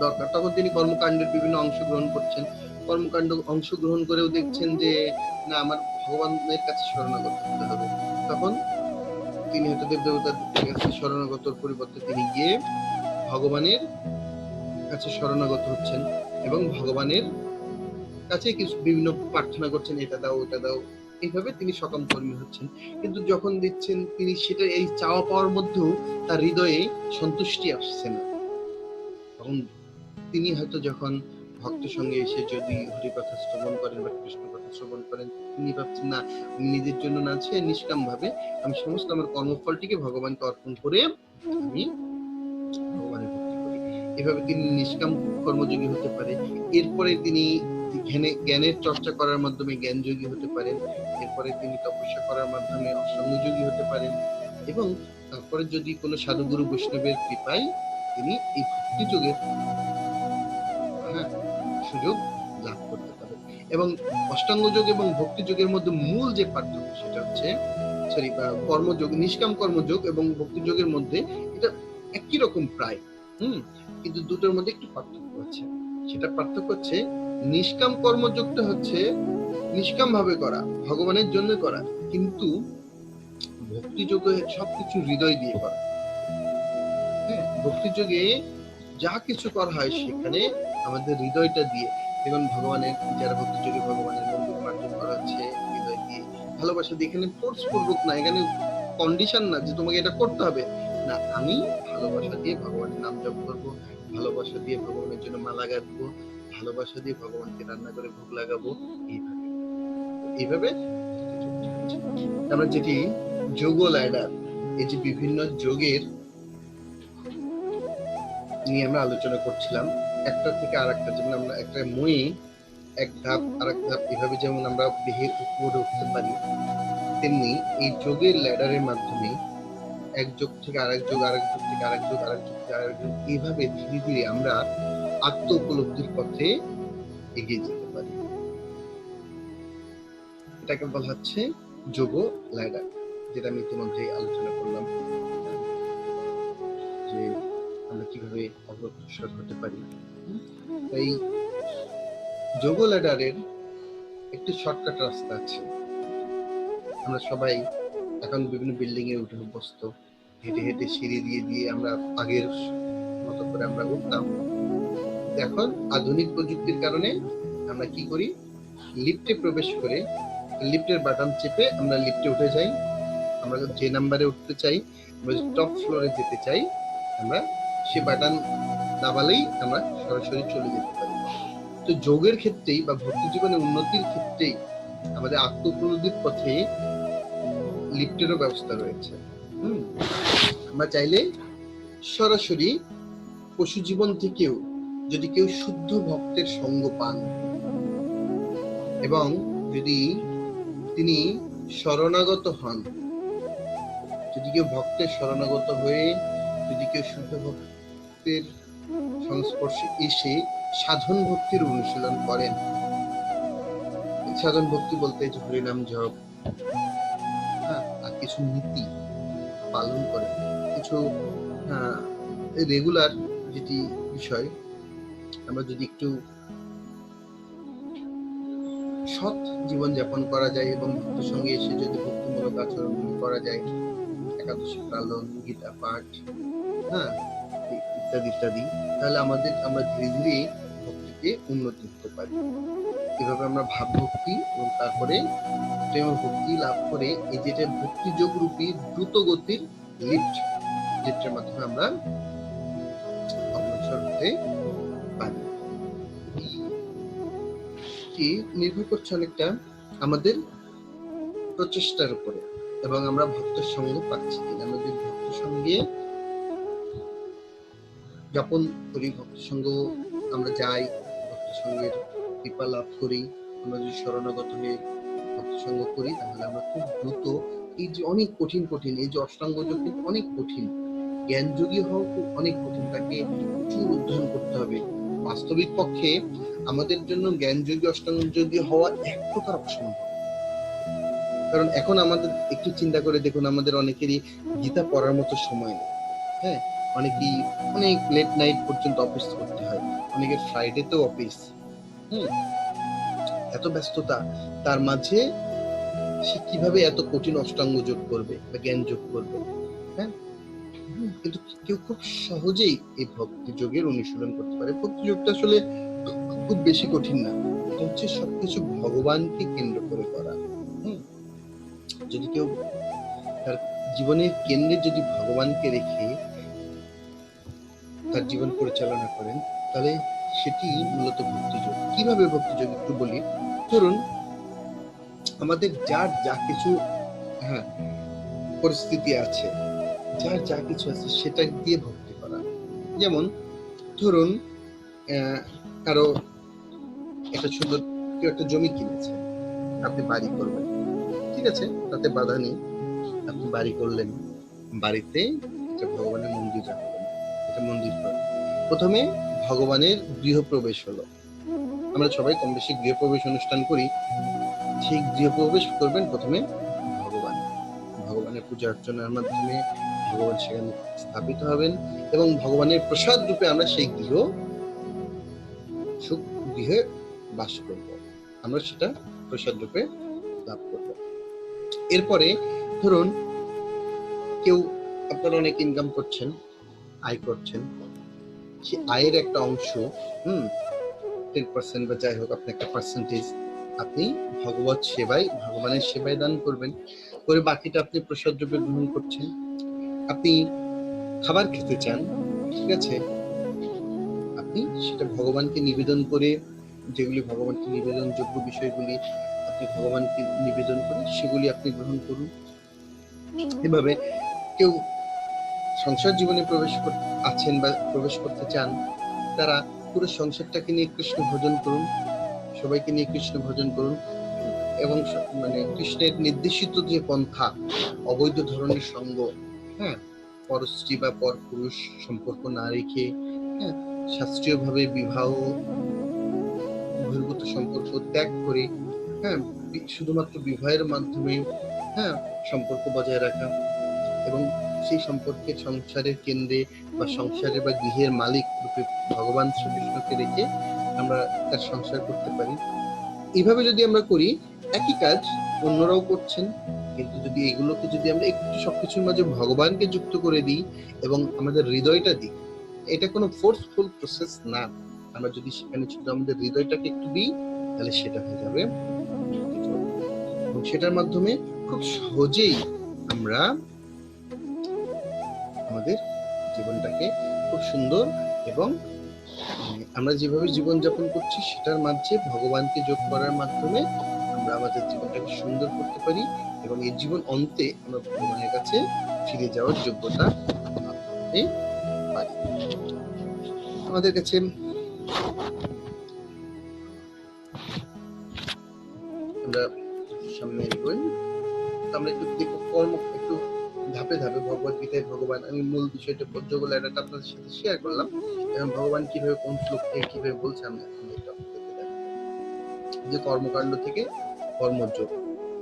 A: দরকার। তখন তিনি কর্মকাণ্ডের বিভিন্ন অংশগ্রহণ করছেন, কর্মকাণ্ড অংশগ্রহণ করেও দেখছেন যে না আমার ভগবানের কাছে শরণাগত হতে হবে। তখন তিনি হয়তো দেব দেবতার কাছে শরণাগতর পরিবর্তে তিনি গিয়ে ভগবানের কাছে শরণাগত হচ্ছেন এবং ভগবানের কাছে কিছু বিভিন্ন প্রার্থনা করছেন, এটা দাও ওটা দাও। এইভাবে তিনি সকাম কর্মী হচ্ছেন। কিন্তু যখন দেখছেন তিনি সেটা এই চাওয়া পাওয়ার মধ্যেও তার হৃদয়ে সন্তুষ্টি আসছে না, তখন তিনি হয়তো যখন ভক্ত সঙ্গে এসে যদি হরিকথা শ্রবণ করেন বা কৃষ্ণ কথা শ্রবণ করেন, তিনি ভাবছেন না আমি নিজের জন্য না আছে, নিষ্কাম ভাবে আমি সমস্ত আমার কর্মফলটিকে ভগবানকে অর্পণ করে আমি ভগবানের ভক্তি করি। এভাবে তিনি নিষ্কাম কর্মযোগী হতে পারে। এরপরে তিনি জ্ঞানের চর্চা করার মাধ্যমে জ্ঞানযোগী হতে পারেন। এরপরে তিনি তপস্যা করার মাধ্যমে অষ্টাঙ্গযোগী হতে পারেন এবং তারপরে যদি কোনো সাধুগুরু বৈষ্ণবের কৃপায় তিনি এই ভক্তি যোগের সুযোগ লাভ করতে পারেন। এবং অষ্টাঙ্গ যোগ এবং ভক্তি যোগের মধ্যে মূল যে পার্থক্য সেটা হচ্ছে কর্মযোগ, নিষ্কাম কর্মযোগ এবং ভক্তি যোগের মধ্যে এটা একই রকম প্রায়, কিন্তু দুটোর মধ্যে একটু পার্থক্য আছে। সেটা পার্থক্য হচ্ছে নিষ্কাম কর্মযোগটা হচ্ছে নিষ্কাম ভাবে করা, ভগবানের জন্য করা, কিন্তু ভক্তি যোগে সবকিছু হৃদয় দিয়ে করা। ভক্তি যোগে যা কিছু করা হয় সেখানে আমাদের হৃদয়টা দিয়ে। দেখুন ভগবানের যারা ভক্তিযোগী, ভগবানের মন্দির মার্জন করা হচ্ছে হৃদয় দিয়ে, ভালোবাসা দিয়ে। এখানে ফোর্স পূর্বক না, এখানে কন্ডিশন না যে তোমাকে এটা করতে হবে না। আমি ভালোবাসা দিয়ে ভগবানের নাম জপ করব, ভালোবাসা দিয়ে ভগবানের জন্য মালা গাঁথবো, ভালোবাসা দিয়ে ভগবানকে রান্না করে ভোগ লাগাবো। এইভাবে এইভাবে আমরা যেটি যোগ ল্যাডার, এই যে বিভিন্ন যোগের নিয়ে আমরা আলোচনা করছিলাম, একটা থেকে আর একটা, যেমন আমরা একটা মই এক ধাপ আর এক ধাপ এভাবে যেমন আমরা দেহের উপরে উঠতে পারি, তেমনি এই যোগের ল্যাডারের মাধ্যমে এক যোগ থেকে আরেক যোগ, আরেক যোগ থেকে আরেক যোগ, আরেক যোগ থেকে আরেক যোগ, এইভাবে ধীরে ধীরে আমরা আত্ম উপলব্ধির পথে এগিয়ে যেতে পারি। এটাকে বলা হচ্ছে যোগ ল্যাডার, যেটা আমি ইতিমধ্যে আলোচনা করলাম, যে আমরা কিভাবে অগ্রসর হতে পারি। এই যোগ ল্যাডারের একটি শর্টকাট রাস্তা আছে। আমরা সবাই এখন বিভিন্ন বিল্ডিং এ উঠে অভ্যস্ত, হেঁটে হেঁটে সিঁড়ি দিয়ে দিয়ে আমরা আগের মতো করে আমরা উঠতাম। এখন আধুনিক প্রযুক্তির কারণে আমরা কি করি, লিফটে প্রবেশ করে লিফটের বাটন চেপে আমরা লিফটে উঠে যাই। আমরা যে নাম্বারে উঠতে চাই, আমরা টপ ফ্লোরে যেতে চাই, আমরা সে বাটন দাবালেই আমরা সরাসরি চলে যেতে পারি। তো যোগের ক্ষেত্রেই বা ভক্তি জীবনে উন্নতির ক্ষেত্রেই আমাদের আত্ম উপলব্ধির পথে লিফটেরও ব্যবস্থা রয়েছে। আমরা চাইলে সরাসরি পশু জীবন থেকেও, যদি কেউ শুদ্ধ ভক্তের সঙ্গ পান এবং যদি তিনি শরণাগত হন, যদি কেউ ভক্তের শরণাগত হয়ে, যদি কেউ শুদ্ধ ভক্তের সংস্পর্শে এসে সাধন ভক্তির অনুশীলন করেন, সাধন ভক্তি বলতে যে হরিনাম জপ, আর কিছু নীতি পালন করেন, কিছু রেগুলার যেটি বিষয়, আমরা যদি একটু সৎ জীবন যাপন করা যায় এবং ভক্তের সঙ্গে এসে যদি ভক্তিমূলক আচরণ করা যায়, একাদশী পালন, গীতা পাঠ, ইত্যাদি ইত্যাদি, তাহলে আমরা ধীরে ধীরে ভক্তিতে উন্নতি হতে পারি। এভাবে আমরা ভাব ভক্তি এবং তারপরে প্রেম ভক্তি লাভ করে এই যেটা ভক্তি যোগ রূপী দ্রুত গতির লিফট, লিফটের মাধ্যমে আমরা অগ্রসর হতে পারি। নির্ভর করছে অনেকটা আমাদের প্রচেষ্টার উপরে এবং আমরা ভক্তের সঙ্গ পাচ্ছি কিনা। আমরা যদি ভক্তের সঙ্গে যাপন করি, ভক্তের সঙ্গ আমরা যাই, ভক্তের সঙ্গের কৃপা লাভ করি, আমরা যদি শরণাগত হয়ে ভক্তের সঙ্গ করি, তাহলে আমরা খুব দ্রুত এই যে অনেক কঠিন কঠিন এই যে অষ্টাঙ্গ যোগ কিন্তু অনেক কঠিন, জ্ঞান যোগী হওয়া খুব অনেক কঠিন, তাকে প্রচুর অধ্যয়ন করতে হবে। বাস্তবিক পক্ষে আমাদের জন্য জ্ঞান যোগী অষ্টাঙ্গ যোগী হওয়া এক প্রকার অসম্ভব। কারণ এখন আমাদের একটু চিন্তা করে দেখুন, আমাদের অনেকেরই গীতা পড়ার মতো সময় নেই। অনেকেই অনেক লেট নাইট পর্যন্ত অফিস করতে হয়, অনেকের ফ্রাইডেতেও অফিস। এত ব্যস্ততা, তার মাঝে সে কিভাবে এত কঠিন অষ্টাঙ্গ যোগ করবে বা জ্ঞান যোগ করবে? কিন্তু কেউ খুব সহজেই এই ভক্তি যোগের অনুশীলন করতে পারে। ভক্তি যোগটা আসলে খুব বেশি কঠিন না, এটা হচ্ছে সবকিছু ভগবানকে কেন্দ্র করে করা। যদি কেউ তার জীবনের কেন্দ্রে যদি ভগবানকে রেখে তার জীবন পরিচালনা করেন, তাহলে সেটি মূলত ভক্তিযোগ। কিভাবে ভক্তিযোগ একটু বলি। ধরুন আমাদের যার যা কিছু পরিস্থিতি আছে, যার যা কিছু আছে সেটা দিয়ে ভক্তি করা। যেমন ধরুন কারো একটা সুন্দর কেউ একটা জমি কিনেছে, আপনি বাড়ি করবেন, ঠিক আছে, তাতে বাধা নেই, আপনি বাড়ি করলেন, বাড়িতে একটা ভগবানের মন্দির রাখলেন, এটা মন্দির করেন। প্রথমে ভগবানের গৃহপ্রবেশ হলো, আমরা সবাই কম বেশি গৃহপ্রবেশ অনুষ্ঠান করি। সেই গৃহপ্রবেশ করবেন প্রথমে ভগবানের পূজা অর্চনার মাধ্যমে ভগবান সেখানে স্থাপিত হবেন এবং ভগবানের প্রসাদ রূপে আমরা সেই গৃহে বাস করব, আমরা সেটা প্রসাদ রূপে লাভ করব। এরপরে ধরুন কেউ, আপনারা অনেক ইনকাম করছেন, আয় করছেন, সে আয়ের একটা অংশ 10% বা যাই হোক, আপনি একটা পার্সেন্টেজ আপনি ভগবানের সেবায় দান করবেন, করে বাকিটা আপনি প্রসাদ রূপে গ্রহণ করছেন। আপনি খাবার খেতে চান, ঠিক আছে, আপনি সেটা ভগবানকে নিবেদন করে, যেগুলি ভগবানকে নিবেদনযোগ্য বিষয়গুলি আপনি ভগবানকে নিবেদন করে সেগুলি আপনি গ্রহণ করুন। এভাবে কেউ সংসার জীবনে আছেন বা প্রবেশ করতে চান, তারা পুরো সংসারটাকে নিয়ে কৃষ্ণ ভজন করুন, সবাইকে নিয়ে কৃষ্ণ ভজন করুন, এবং মানে কৃষ্ণের নির্দেশিত যে পন্থা, অবৈধ ধরনের সঙ্গ, হ্যাঁ, পরস্ত্রী বা পর পুরুষ সম্পর্ক না রেখে, হ্যাঁ, শাস্ত্রীয়ভাবে বিবাহ বহির্ভূত সম্পর্ক ত্যাগ করে, হ্যাঁ, শুধুমাত্র বিবাহের মাধ্যমে, হ্যাঁ, সম্পর্ক বজায় রাখা, এবং সেই সম্পর্কে সংসারের কেন্দ্রে বা সংসারের বা গৃহের মালিক রূপে ভগবান শ্রীকৃষ্ণকে রেখে আমরা তার সংসার করতে পারি। এইভাবে যদি আমরা করি, একই কাজ অন্যরাও করছেন, কিন্তু যদি এগুলোকে যদি আমরা একটু সবকিছুর মাঝে ভগবানকে যুক্ত করে দিই এবং আমাদের হৃদয়টা দিই, এটা কোনো ফোর্সফুল প্রসেস না, আমরা যদি সেখানে শুধু আমাদের হৃদয়টাকে একটু দিই, তাহলে সেটা হয়ে যাবে, এবং সেটার মাধ্যমে খুব সহজেই আমরা আমাদের জীবনটাকে খুব সুন্দর, এবং আমরা যেভাবে জীবনযাপন করছি সেটার মাঝে ভগবানকে যোগ করার মাধ্যমে আমরা আমাদের জীবনটাকে সুন্দর করতে পারি, এবং এই জীবন অন্তে আমরা ভগবানের কাছে ফিরে যাওয়ার যোগ্যতা পাই। আমাদের কাছে আমরা সামনে এগোই, আমরা একটু দেখব কর্ম, একটু ধাপে ধাপে ভগবত গীতায় ভগবান, আমি মূল বিষয়টা পদ্যগুলো এটা আপনাদের সাথে শেয়ার করলাম, এবং ভগবান কিভাবে কোন শ্লোক থেকে কিভাবে বলছে আমরা যে কর্মকাণ্ড থেকে কর্মযোগ,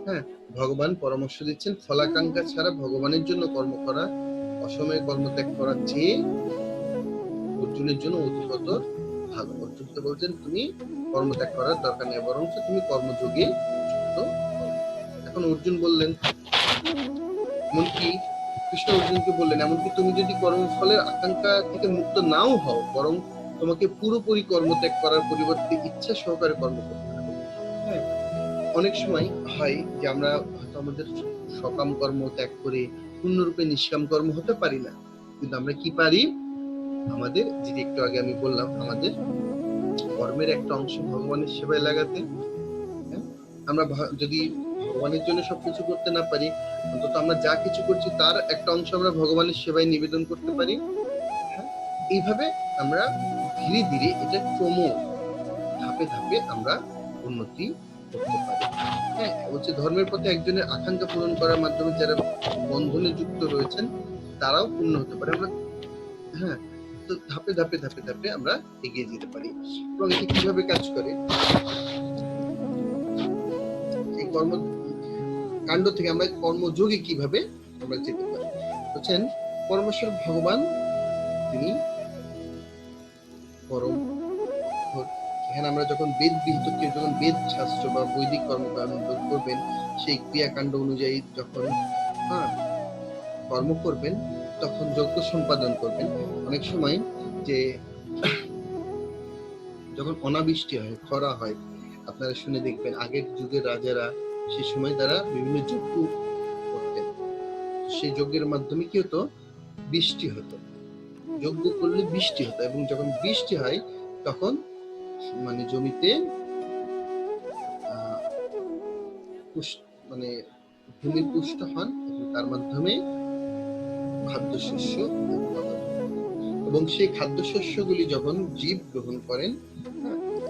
A: হ্যাঁ, ভগবান পরামর্শ দিচ্ছেন ফলাকাঙ্ক্ষা ছাড়া ভগবানের জন্য কর্ম করা, অসময়ে কর্মত্যাগ করার চেয়ে অর্জুনের জন্য অধিকতর ভালো। অর্জুনকে বলছেন তুমি কর্মত্যাগ করার দরকার নেই, বরং তুমি কর্মযোগে যুক্ত। এখন অর্জুন বললেন, এমনকি কৃষ্ণ অর্জুনকে বললেন, এমনকি তুমি যদি কর্মফলের আকাঙ্ক্ষা থেকে মুক্ত নাও হও, বরং তোমাকে পুরোপুরি কর্মত্যাগ করার পরিবর্তে ইচ্ছা সহকারে কর্ম করতে হবে। হ্যাঁ, অনেক সময় হয় যে আমরা হয়তো আমাদের সকাম কর্ম ত্যাগ করে পূর্ণরূপে নিষ্কাম কর্ম হতে পারি না, কিন্তু আমরা কি পারি, আমাদের যেটা একটু আগে আমি বললাম, আমাদের কর্মের একটা অংশ ভগবানের সেবায় লাগাতে। আমরা যদি ভগবানের জন্য সবকিছু করতে না পারি, অন্তত আমরা যা কিছু করছি তার একটা অংশ আমরা ভগবানের সেবায় নিবেদন করতে পারি। এইভাবে আমরা ধীরে ধীরে এটা ধাপে ধাপে আমরা উন্নতি করতে পারি। হ্যাঁ, বলছে ধর্মের পথে একজনের আকাঙ্ক্ষা পূরণ করার মাধ্যমে যারা বন্ধনে যুক্ত রয়েছেন তারাও পূর্ণ হতে পারে। আমরা, হ্যাঁ, তো ধাপে ধাপে ধাপে ধাপে আমরা এগিয়ে যেতে পারি। এবং এটি কিভাবে কাজ করে, এই কর্মকাণ্ড থেকে আমরা কর্মযোগে কিভাবে আমরা যেতে পারি। বলছেন পরমেশ্বর ভগবান তিনি পরম। এখানে আমরা যখন বেদ বিহিত, কেউ যখন বেদ শাস্ত্র বা বৈদিক কর্মকাণ্ড করবেন, সেই ক্রিয়াকাণ্ড অনুযায়ী যখন কর্ম করবেন, তখন যজ্ঞ সম্পাদন করবেন। অনেক সময় যে যখন অনাবৃষ্টি হয়, খরা হয়, আপনারা শুনে দেখবেন আগের যুগের রাজারা সেই সময় তারা বিভিন্ন যজ্ঞ করতেন, সেই যজ্ঞের মাধ্যমে কি হতো, বৃষ্টি হতো, যজ্ঞ করলে বৃষ্টি হতো, এবং যখন বৃষ্টি হয় তখন মানে জমিতে মানে ভূমি পুষ্ট হন, এবং তার মাধ্যমে খাদ্যশস্য উৎপাদন, এবং সেই খাদ্যশস্যগুলি যখন জীব গ্রহণ করেন,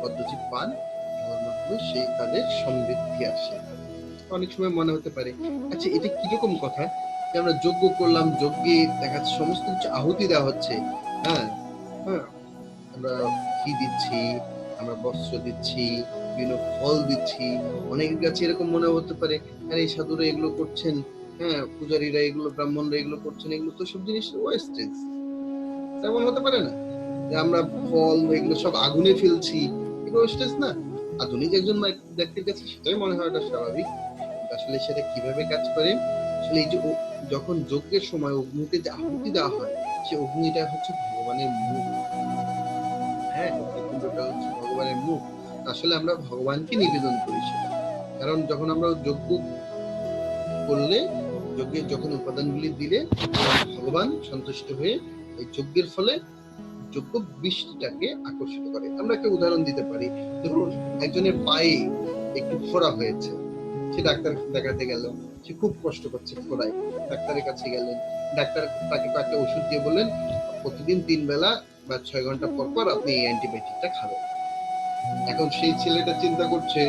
A: পদ্মজীব পান, সেই তাদের সমৃদ্ধি আসে। অনেক সময় মনে হতে পারে, আচ্ছা এটা কিরকম কথা যে আমরা যজ্ঞ করলাম, যজ্ঞে দেখা যাচ্ছে সমস্ত কিছু আহুতি দেওয়া হচ্ছে, হ্যাঁ হ্যাঁ, আমরা ঘি দিচ্ছি, আমরা বস্ত্র দিচ্ছি, বিভিন্ন ফল দিচ্ছি, অনেকের কাছে এরকম মনে হতে পারে, আরে এই সাধুরা এগুলো করছেন, হ্যাঁ, পূজারীরা এগুলো, ব্রাহ্মণরা এগুলো করছেন, এগুলো তো সব জিনিস ওয়েস্টেজ, তেমন হতে পারে না যে আমরা ফল এগুলো সব আগুনে ফেলছি, এগুলো ওয়েস্টেজ না? আধুনিক একজন ব্যক্তির কাছে সেটাই মনে হয় স্বাভাবিক। আসলে সেটা কিভাবে কাজ করে, আসলে এই যে যখন যজ্ঞের সময় অগ্নিতে যে আহুতি দেওয়া হয়, সে অগ্নিটা হচ্ছে ভগবানের মুখ, হ্যাঁ, অগ্নিকুণ্ডটা হচ্ছে ভগবানের ভগবানের মুখ, আসলে আমরা ভগবানকে নিবেদন করি সেটা। কারণ যখন আমরা যজ্ঞ করলে, যজ্ঞের যখন উপাদানগুলি দিলে, ভগবান সন্তুষ্ট হয়ে এই যজ্ঞের ফলে যজ্ঞ বৃষ্টিটাকে আকর্ষিত করে। আমরা একটা উদাহরণ দিতে পারি, ধরুন একজনের পায়ে একটু ফোড়া হয়েছে, সে ডাক্তার দেখাতে গেল, সে খুব কষ্ট করছে ফোড়ায়, ডাক্তারের কাছে গেলেন, ডাক্তার তাকে ওষুধ দিয়ে বললেন প্রতিদিন 3 বেলা বা 6 ঘন্টা পর পর আপনি এই অ্যান্টিবায়োটিকটা খাবেন। এখন সেই ছেলেটা চিন্তা করছে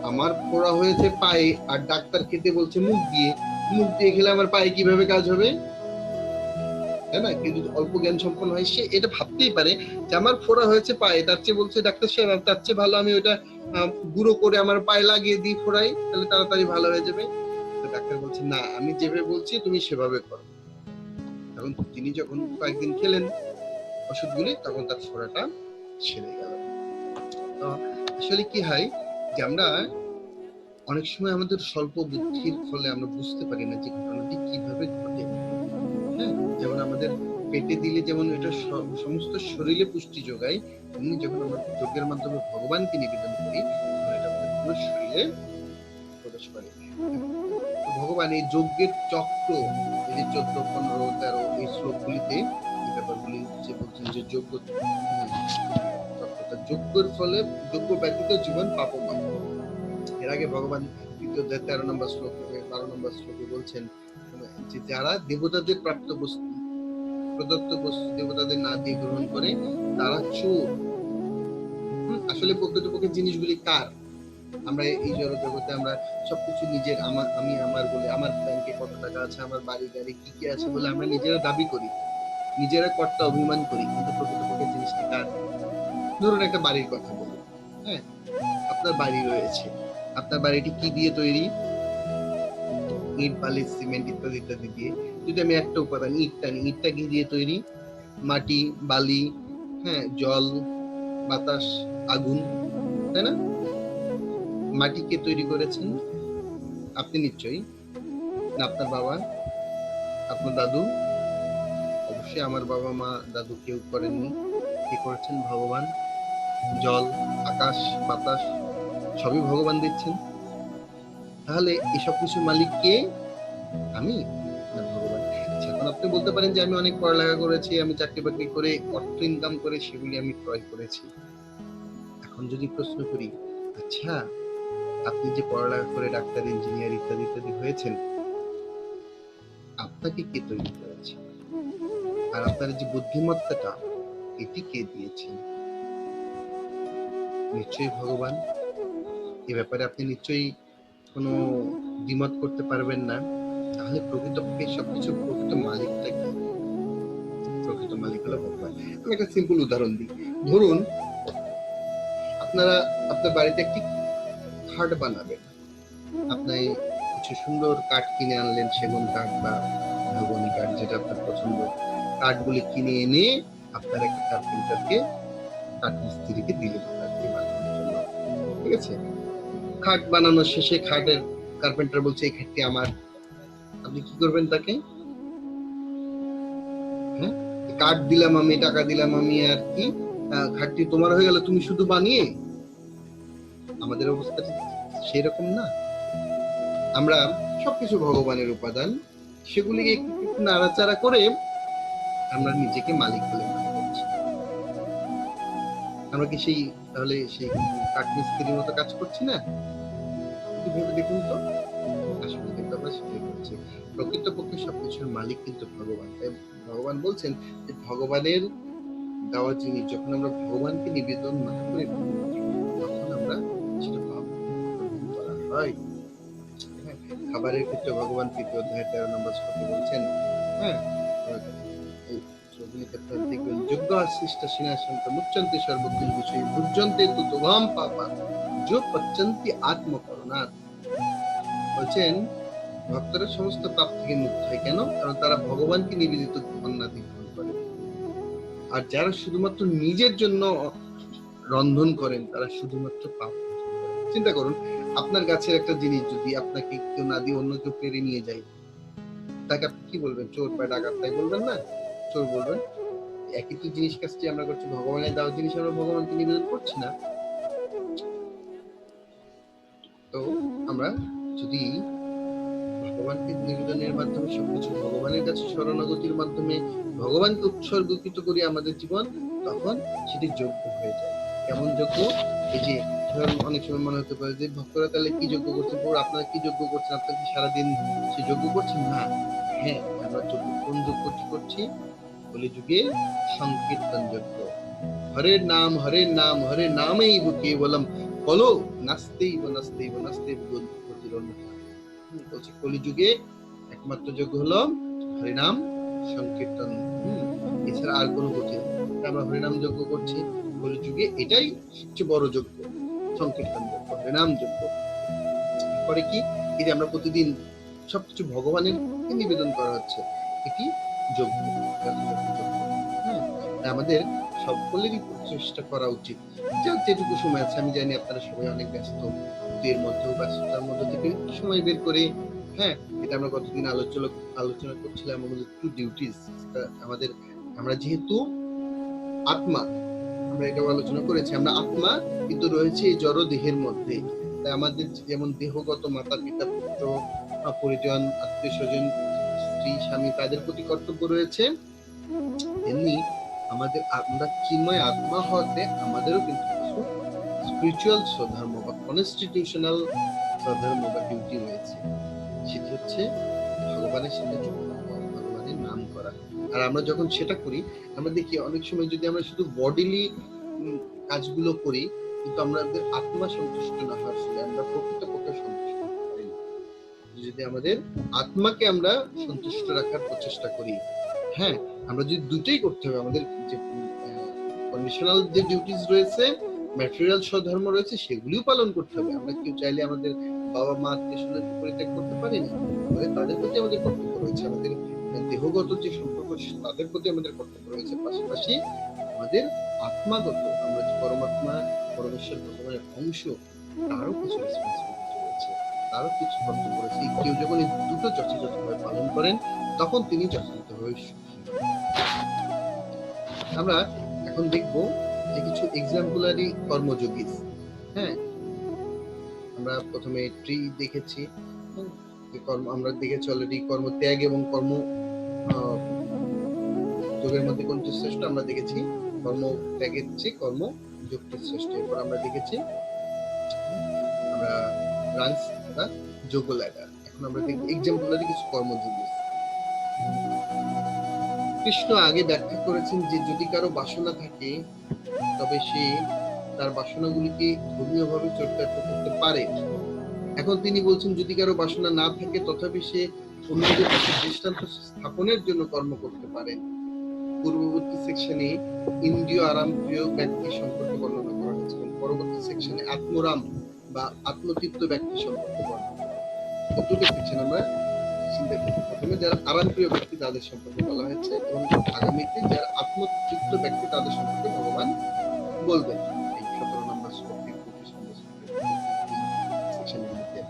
A: আমার ফোড়া হয়েছে পায়ে, আর ডাক্তার খেতে বলছে মুখ দিয়ে, মুখ দিয়ে খেলে আমার পায়ে কিভাবে কাজ হবে, তাই না? কিন্তু অল্প জ্ঞান সম্পন্ন হয় সে এটা ভাবতেই পারে যে আমার ফোড়া হয়েছে পায়ে, তার চেয়ে বলছে ডাক্তার সাহেব তার চেয়ে ভালো আমি ওটা গুঁড়ো করে আমার পায়ে লাগিয়ে দিই ফোড়াই, তাহলে তাড়াতাড়ি ভালো হয়ে যাবে। তো ডাক্তার বলছে না, আমি যেভাবে বলছি তুমি সেভাবে করো। তখন তিনি যখন কয়েকদিন খেলেন ওষুধগুলি, তখন তার ফোড়াটা সেরে গেল। তো আসলে কি হয় যে আমরা অনেক সময় আমাদের স্বল্প বুদ্ধির ফলে আমরা বুঝতে পারি না যে ঘটনাটি কিভাবে ঘটে। হ্যাঁ, যেমন আমাদের পেটে দিলে যেমন এটা সমস্ত শরীরে পুষ্টি যোগায়, তেমনি যখন আমরা যজ্ঞের মাধ্যমে ভগবানকে নিবেদন করি তখন এটা আমাদের পুরো শরীরে প্রবেশ করে। ভগবান এই যজ্ঞের চক্র, এই যে 14, 15, 13 এই শ্লোকগুলিতে এই ব্যাপারগুলি যে বলছেন যে যজ্ঞের ফলে যজ্ঞ ব্যতীত জীবন পাপময়। এর আগে ভগবান 13 নম্বর শ্লোকে 12 নম্বর শ্লোকে বলছেন যে যারা দেবতাদের প্রাপ্ত বস্তু, প্রদত্ত বস্তু দেবতাদের না দিয়ে গ্রহণ করে তারা চোর। আসলে প্রকৃতপক্ষে জিনিসগুলি কার? আমরা এই জগতে আমরা সবকিছু নিজের, আমি আমার বলে, আমার ব্যাংকে কত টাকা আছে, আমার বাড়ি গাড়ি কি কি আছে বলে আমরা নিজেরা দাবি করি, নিজেরা কর্তা অভিমান করি, কিন্তু প্রকৃতপক্ষে জিনিসটি কার? ধরুন একটা বাড়ির কথা বলি, হ্যাঁ, আপনার বাড়ি রয়েছে, আপনার বাড়িটি কি দিয়ে তৈরি? ইট, বালি, সিমেন্ট ইত্যাদি ইত্যাদি দিয়ে। যদি আমি একটা উপাদান ইট টানি, ইটটা কি দিয়ে তৈরি? মাটি, বালি, হ্যাঁ, জল, বাতাস, আগুন, তাই না? মাটি কে তৈরি করেছেন? আপনি নিশ্চয়ই, না আপনার বাবা, আপনার দাদু? অবশ্যই আমার বাবা মা দাদু কেউ করেননি, কে করেছেন? ভগবান। জল, আকাশ, বাতাস সবই ভগবান দিচ্ছেন। তাহলে এসব কিছু মালিক কে? আমি না ভগবান? এখন আপনি বলতে পারেন যে আমি অনেক পড়ালেখা করেছি, আমি চাকরি বাকরি করে অর্থ ইনকাম করে সেগুলি আমি ক্রয় করেছি। এখন যদি প্রশ্ন করি, আচ্ছা আপনি যে পড়ালেখা করে ডাক্তার, ইঞ্জিনিয়ার ইত্যাদি ইত্যাদি হয়েছেন, আপনাকে কে তৈরি করেছে? আর আপনার যে বুদ্ধিমত্তাটা এটি কে দিয়েছেন? নিশ্চয়ই ভগবান। এ ব্যাপারে আপনি নিশ্চয়ই কোনো দ্বিমত করতে পারবেন না। তাহলে প্রকৃতপক্ষে সবকিছু প্রকৃত মালিকটা কি? প্রকৃত মালিক হলো ভগবান। আমি একটা সিম্পল উদাহরণ দিই। ধরুন আপনার বাড়িতে একটি খাট বানাবেন, আপনি কিছু সুন্দর কাঠ কিনে আনলেন, সেগুন কাঠ বা মেহগনি কাঠ, যেটা আপনার পছন্দ। কাঠগুলি কিনে এনে আপনার একটা কার্পেন্টারকে, কাঠ মিস্ত্রিকে দিলেন কাঠটি বানানোর জন্য, ঠিক আছে? খাট বানানোর শেষে খাটের কার্পেন্টার বলছে এই খাটটি আমার। আপনি কি করবেন তাকে? হ্যাঁ, কাঠ দিলাম আমি, টাকা দিলাম আমি, আর কি খাটটি তোমার হয়ে গেল, তুমি শুধু বানিয়ে। আমাদের অবস্থা সেরকম না। আমরা সবকিছু ভগবানের উপাদান, সেগুলিকে একটু নাড়াচাড়া করে আমরা নিজেকে মালিক বলে মনে করছি। আমরা কি তাহলে সেই কাঠমিস্ত্রির মতো কাজ করছি না? ভেবে দেখুন তো। আসলে কিন্তু আমরা সেটাই করছি। প্রকৃতপক্ষে সবকিছুর মালিক কিন্তু ভগবান। তাই ভগবান বলছেন যে ভগবানের দেওয়া জিনিস যখন আমরা ভগবানকে নিবেদন না করে তখন আমরা সেটা পাপ করা হয়। খাবারের ক্ষেত্রে ভগবান 3 অধ্যায় 13 নম্বর শ্লোকে বলছেন, হ্যাঁ, দেখবেন যোগ্য আশিষ্ট সিনাশন্ত মুচ্চন্তে সর্বকিল বিষয় ভুজ্যন্তে তুতভাম পাপা যো পচ্যন্তি আত্মকরণাৎ। বলছেন ভক্তরা সমস্ত পাপ থেকে মুক্ত হয়। কেন? কারণ তারা ভগবানকে নিবেদিত অন্নাদি গ্রহণ করে। আর যারা শুধুমাত্র নিজের জন্য রন্ধন করেন তারা শুধুমাত্র পাপ। চিন্তা করুন, আপনার গাছের একটা জিনিস যদি আপনাকে কেউ না দিয়ে অন্য কেউ পেরে নিয়ে যায়, তাকে আপনি কি বলবেন? চোর বা ডাকাত, তাই বলবেন না? চোর বলবেন। একই তো জিনিস কাজটি আমরা করছি, ভগবানের দেওয়া জিনিস আমরা ভগবানকে নিবেদন করছি না। তো আমরা যদি ভগবানকে নিবেদনের মাধ্যমে সবকিছু ভগবানের কাছে শরণাগতির মাধ্যমে ভগবানকে উৎসর্গকৃত করি আমাদের জীবন, তখন সেটি যোগ্য হয়ে যায়। কেমন যোগ্য? এই যে ধরুন অনেক সময় মনে হতে পারে যে ভক্তরা তাহলে কি যোগ্য করছেন, আপনারা কি যোগ্য করছেন, আপনারা কি সারাদিন সে যোগ্য করছেন? না, হ্যাঁ, আমরা যোগ্য কোন যোগ্যটি করছি? কলিযুগে সংকীর্তন যোগ্য। হরের নাম হরের নাম হরে নামেইব কেবলম বলো নাস্তেইব নাস্তেইব নাস্তেইব গতিরন্যথা। বলছে কলিযুগে একমাত্র যোগ্য হলো হরিনাম সংকীর্তন। এছাড়া আর কোনো গতি নেই। আমরা হরিনাম যজ্ঞ করছি কলিযুগে, এটাই সবচেয়ে বড় যজ্ঞ, সংকীর্তন যজ্ঞ, হরিনাম যজ্ঞ। পরে কি, এই যে আমরা প্রতিদিন সবকিছু ভগবানের নিবেদন করা হচ্ছে, এটি যজ্ঞ। আমাদের সকলেরই প্রচেষ্টা করা উচিত, যার যেটুকু সময় আছে। আমি জানি আপনারা সবাই অনেক ব্যস্ত, এর মধ্যেও ব্যস্ততার মধ্যে থেকে একটু সময় বের করে, হ্যাঁ, এটা আমরা কতদিন আলোচনা করছিলাম আমাদের টু ডিউটিস। আমাদের, আমরা যেহেতু আত্মা, আমরা এটাও আলোচনা করেছি, আমরা আত্মা কিন্তু রয়েছে এই জড় দেহের মধ্যে। তাই আমাদের যেমন দেহগত মাতা পিতা পুত্র পরিজন আত্মীয় স্বজন স্ত্রী স্বামী তাদের প্রতি কর্তব্য রয়েছে, এমনি আমাদের, আমরা চিন্ময় আত্মা হতে আমাদেরও কিন্তু কিছু স্পিরিচুয়াল স্বধর্ম বা কনস্টিটিউশনাল স্বধর্ম বা ডিউটি রয়েছে। সেটি হচ্ছে ভগবানের সাথে যুক্ত হওয়া, ভগবানের নাম করা। আর আমরা যখন সেটা করি, আমরা দেখি অনেক সময় যদি আমরা শুধু বডিলি কাজগুলো করি, কিন্তু আমাদের আত্মা সন্তুষ্ট না হওয়ার ফলে আমরা প্রকৃতপক্ষে সন্তুষ্ট হতে পারি না। যদি আমাদের আত্মাকে আমরা সন্তুষ্ট রাখার প্রচেষ্টা করি, হ্যাঁ, আমরা যদি দুটোই করতে হবে, আমাদের যে কন্ডিশনাল যে ডিউটিস রয়েছে, ম্যাটেরিয়াল স্বধর্ম রয়েছে, সেগুলিও পালন করতে হবে। আমরা কেউ চাইলে আমাদের বাবা মা আত্মীয় স্বজনকে পরিত্যাগ করতে পারি না, তাদের প্রতি আমাদের কর্তব্য রয়েছে। আমাদের দেহগত যে সম্পর্ক তাদের প্রতি আমাদের কর্তব্য রয়েছে, পাশাপাশি আমাদের আত্মাগত, আমরা যে পরমাত্মা পরমেশ্বর ভগবানের অংশ, তারও কিছু রেসপন্সিবিলিটি রয়েছে, তারও কিছু কর্তব্য রয়েছে। কেউ যখন এই দুটো যথাযথভাবে পালন করেন, তখন তিনি যথাযথভাবে সুখী। আমরা এখন দেখব যে কিছু এক্সাম্পলারি কর্মযোগী। হ্যাঁ, আমরা প্রথমে ট্রি দেখেছি, আমরা দেখেছি অলরেডি কর্মত্যাগ এবং কর্ম যোগের মধ্যে কোনটি শ্রেষ্ঠ। আমরা দেখেছি কর্মত্যাগের চেয়ে কর্মযোগটি শ্রেষ্ঠ। এরপর আমরা দেখেছি আমরা রানস বা যোগ ল্যাডার। এখন আমরা দেখব এক্সাম্পলারি কিছু কর্মযোগী। কৃষ্ণ আগে ব্যাখ্যা করেছেন যে যদি কারো বাসনা থাকে, তবে সে তার বাসনাগুলিকে ধর্মীয়ভাবে চরিতার্থ করতে পারে। এখন তিনি বলছেন যদি কারো বাসনা না থাকে, তথাপি সে অন্যদের কাছে দৃষ্টান্ত স্থাপনের জন্য কর্ম করতে পারেন। পূর্ববর্তী সেকশনে ইন্দ্রিয় আরাম প্রিয় ব্যক্তি সম্পর্কে বর্ণনা করা হয়েছে, এবং পরবর্তী সেকশনে আত্মরাম বা আত্মতৃপ্ত ব্যক্তি সম্পর্কে বর্ণনা করা হয়েছে। দুটো সেকশন আমরা চিন্তা করি। প্রথমে যারা আরাম প্রিয় ব্যক্তি তাদের সম্পর্কে বলা হয়েছে, এবং আগামীতে যারা আত্মতৃপ্ত ব্যক্তি তাদের সম্পর্কে ভগবান বলবেন এই 17 নম্বর শ্লোক 25 নম্বর সেকশনের মধ্যে।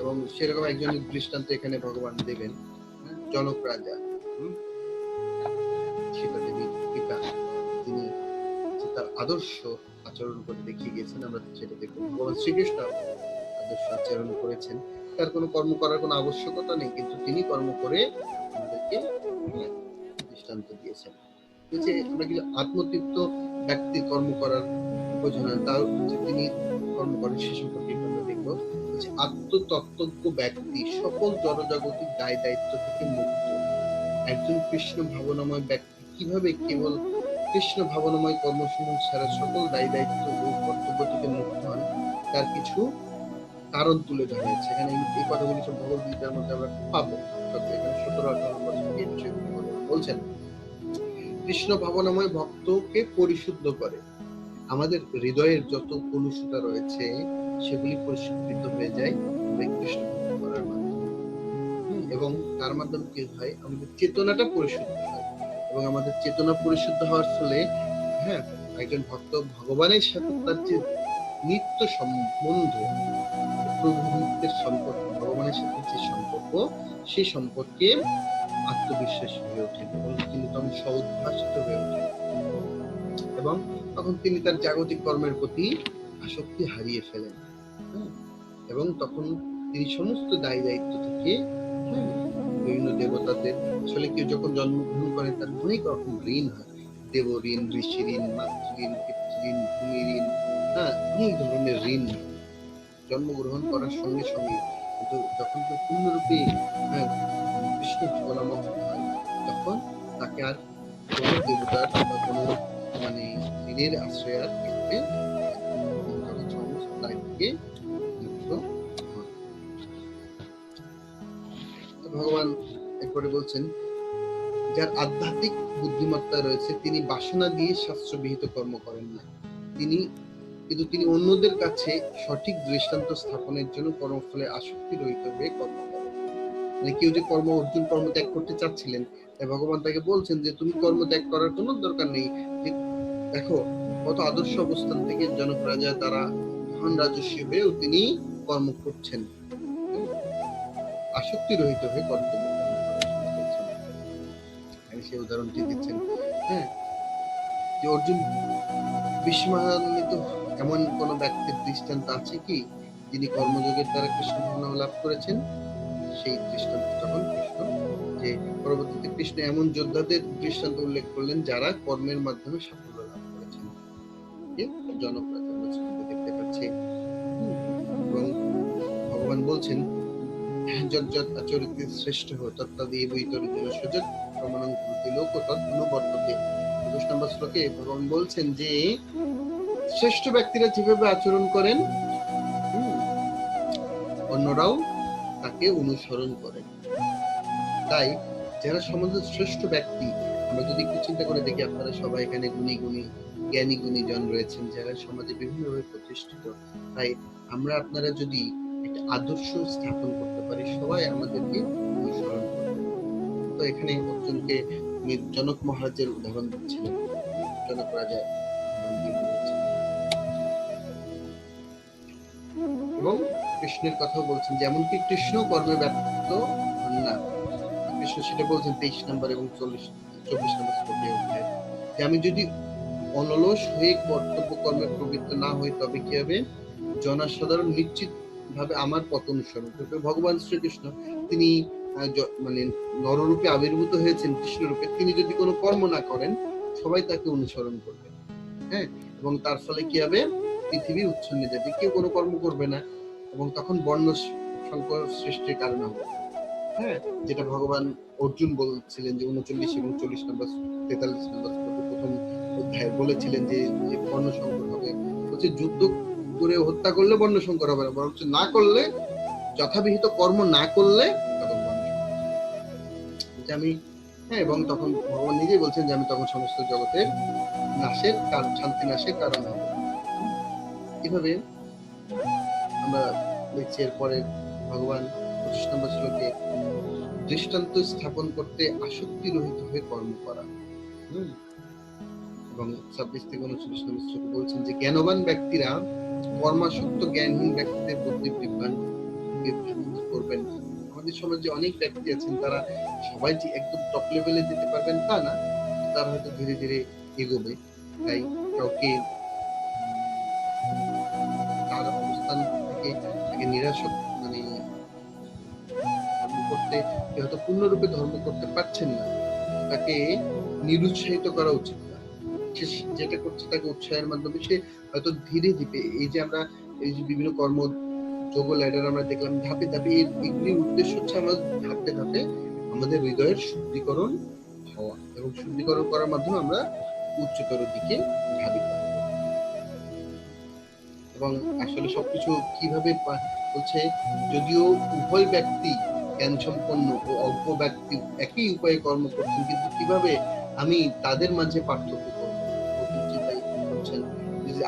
A: এবং সেরকম একজন দৃষ্টান্ত এখানে ভগবান দেবেন, জনক রাজা, সীতা দেবীর পিতা, তিনি তার আদর্শ আচরণ করে দেখিয়ে গেছেন। আমরা সেটা দেখব ভগবান শ্রীকৃষ্ণ আদর্শ আচরণ করেছেন। তার কোনো কর্ম করার কোনো আবশ্যকতা নেই, কিন্তু তিনি কর্ম করে আমাদেরকে দৃষ্টান্ত দিয়েছেন। যে আমরা কিছু আত্মতৃপ্ত ব্যক্তির কর্ম করার প্রয়োজন, তার যে তিনি কর্ম করেন সে সম্পর্কে আমরা দেখবো। আত্মতত্ত্বজ্ঞ ব্যক্তি সকল জড়জাগতিক দায় দায়িত্ব থেকে মুক্ত। একজন কৃষ্ণ ভাবনাময় ব্যক্তি কিভাবে কেবল কৃষ্ণ ভাবনাময় কর্মসমূহ ছাড়া সকল দায় দায়িত্ব ও কর্তব্য থেকে মুক্ত হন, তার কিছু কারণ তুলে ধরা হয়েছে। এখানে এই কথাগুলি সব ভগবদ্গীতার মধ্যে আমরা পাবো। এখানে 17-18 নম্বর এই বিষয়গুলি বলছেন। কৃষ্ণ ভাবনাময় ভক্তকে পরিশুদ্ধ করে। আমাদের হৃদয়ের যত কলুষতা রয়েছে সেগুলি পরিশুদ্ধ হয়ে যায় কৃষ্ণ ভক্তি করার মাধ্যমে, এবং তার মাধ্যমে কি হয়, আমাদের চেতনাটা পরিশুদ্ধ হয়, এবং আমাদের চেতনা পরিশুদ্ধ হওয়ার ফলে, হ্যাঁ, একজন ভক্ত ভগবানের সাথে তার যে নিত্য সম্বন্ধ, প্রভু নিত্যের সম্পর্ক, ভগবানের সাথে যে সম্পর্ক, সেই সম্পর্কে আত্মবিশ্বাসী হয়ে ওঠেন এবং তিনি তখন সউদ্ভাসিত হয়ে ওঠেন। এবং এবং তখন তিনি তার জাগতিক কর্মের প্রতি আসক্তি হারিয়ে ফেলেন। এবং তখন তিনি সমস্ত দায় দায়িত্ব থেকে বিভিন্ন দেবতাদের, আসলে কেউ যখন জন্মগ্রহণ করে তার অনেক রকম ঋণ হয়, দেব ঋণ, ঋষি ঋণ, মাতৃ ঋণ, পিতৃঋণ, ভূমি ঋণ, অনেক ধরনের ঋণ জন্মগ্রহণ করার সঙ্গে সঙ্গে কিন্তু যখন কেউ পূর্ণরূপে কৃষ্ণ ভগবান হয় তখন তাকে আর কোনো দেবতার বা কোনো ঋণের আশ্রয় আর পেতে সমস্ত দায়িত্বকে মুক্ত হন। ভগবান এরপরে বলছেন, যার আধ্যাত্মিক বুদ্ধিমত্তা রয়েছে তিনি বাসনা দিয়ে শাস্ত্রবিহিত কর্ম করেন না, কিন্তু তিনি অন্যদের কাছে সঠিক দৃষ্টান্ত স্থাপনের জন্য কর্মফলে আসক্তি রহিত হয়ে কর্ম করেন। কেউ যে অর্জুন কর্ম ত্যাগ করতে চাচ্ছিলেন, তাই ভগবান তাকে বলছেন যে তুমি কর্ম ত্যাগ করার কোনো দরকার নেই। যে দেখো কত আদর্শ অবস্থান থেকে জনক রাজা দ্বারা মহান রাজস্বী হয়েও তিনি কর্ম করছেন, আসক্তি রহিত হয়ে কর্তব্য সে উদাহরণটি দিচ্ছেন। যে অর্জুন বিস্ময়ান্বিত এমন কোন ব্যক্তির দৃষ্টান্ত আছে কি যিনি কর্মযোগের দ্বারা কৃষ্ণ নাম লাভ করেছেন? সেই দৃষ্টান্ত তখন কৃষ্ণ, যে পরবর্তীতে কৃষ্ণ এমন যোদ্ধাদের দৃষ্টান্ত উল্লেখ করলেন যারা কর্মের মাধ্যমে সাফল্য লাভ করেছেন, জনক রাজা দেখতে পাচ্ছে। এবং ভগবান বলছেন, যজ্জত আচরিতে শ্রেষ্ঠ তত্ত্বাদেব ইতরজন্য সুযোগ প্রমাণং কুরুতে লোক তদনুবর্ততে। ২১ নম্বর শ্লোকে ভগবান বলছেন যে শ্রেষ্ঠ ব্যক্তিরা যেভাবে আচরণ করেন অন্যরাও তাকে অনুসরণ করেন। তাই যারা সমাজের শ্রেষ্ঠ ব্যক্তি, আমরা যদি একটু চিন্তা করে দেখি, আপনারা সবাই এখানে গুণী গুণী জ্ঞানী গুণী জন রয়েছেন যারা সমাজে বিভিন্নভাবে প্রতিষ্ঠিত। তাই আমরা আপনারা যদি একটা আদর্শ স্থাপন করতে পারি, সবাই আমাদেরকে অনুসরণ করবে। তো এখানে অর্জুনকে জনক মহারাজের উদাহরণ দিচ্ছিলেন, জনক রাজা, এবং কৃষ্ণের কথা বলছেন যেমন কি কৃষ্ণ কর্মে ব্যপ্ত হন না। কৃষ্ণ সেটা বলছেন 23 নম্বর এবং 24 নম্বর শ্লোকে, যে আমি যদি অনলস হয়ে কর্তব্য কর্মে প্রবৃত্ত না হই তবে কি হবে? জনসাধারণ নিশ্চিত ভাবে আমার পথ অনুসরণ করবে। ভগবান শ্রীকৃষ্ণ তিনি নররূপে আবির্ভূত হয়েছেন কৃষ্ণ রূপে, তিনি যদি কোনো কর্ম না করেন সবাই তাকে অনুসরণ করবে। এবং তার ফলে কি হবে? পৃথিবী উচ্ছন্নে যাবে, কেউ কোনো কর্ম করবে না, এবং তখন বর্ণ সংকর সৃষ্টির কারণ হবে। যেটা ভগবান অর্জুন বলছিলেন যে 39 এবং 40 নম্বর 43 নম্বর প্রথম অধ্যায়ে বলেছিলেন যে বর্ণ সংকর হবে। বলছে যুদ্ধ করে হত্যা করলে বর্ণ সংকর হবে না, বরং না করলে, যথাবিহিত কর্ম না করলে তখন বর্ণ সংকর। আমি এবং তখন ভগবান নিজেই বলছেন যে আমি তখন সমস্ত জগতের নাশের কারণ, শান্তি নাশের কারণ হবে। এভাবে আমরা দেখছি এরপরে ভগবান 25 নম্বর শ্লোকে দৃষ্টান্ত স্থাপন করতে আসক্তি রহিত হয়ে কর্ম করা, এবং 26 থেকে 29 নম্বর শ্লোকে বলছেন যে জ্ঞানবান ব্যক্তিরা কর্মাসক্ত জ্ঞানহীন ব্যক্তিদের বুদ্ধি বিভ্রান্ত করবেন না। আমাদের সমাজে অনেক ব্যক্তি আছেন, তারা সবাই যে একদম টপ লেভেলে যেতে পারবেন তা না, তারা হয়তো ধীরে ধীরে এগোবে। তাই কাউকে তার অবস্থান থেকে তাকে নিরাশ ধর্ম করতে, হয়তো পূর্ণরূপে ধর্ম করতে পারছেন না, তাকে নিরুৎসাহিত করা উচিত না। যেটা করছে তাকে উৎসাহের মাধ্যমে সে হয়তো ধীরে ধীরে, এই যে আমরা এই যে বিভিন্ন কর্ম যোগ ল্যাডার আমরা দেখলাম ধাপে ধাপে, এগুলির উদ্দেশ্য হচ্ছে আমরা ধাপে ধাপে আমাদের হৃদয়ের শুদ্ধিকরণ হওয়া, এবং শুদ্ধিকরণ করার মাধ্যমে আমরা উচ্চতর দিকে ধাবিত হব। এবং আসলে সবকিছু কিভাবে বলছে, যদিও উভয় ব্যক্তি জ্ঞান সম্পন্ন ও অজ্ঞ ব্যক্তি একই উপায়ে কর্ম করছেন, কিন্তু কিভাবে আমি তাদের মাঝে পার্থক্য করবো?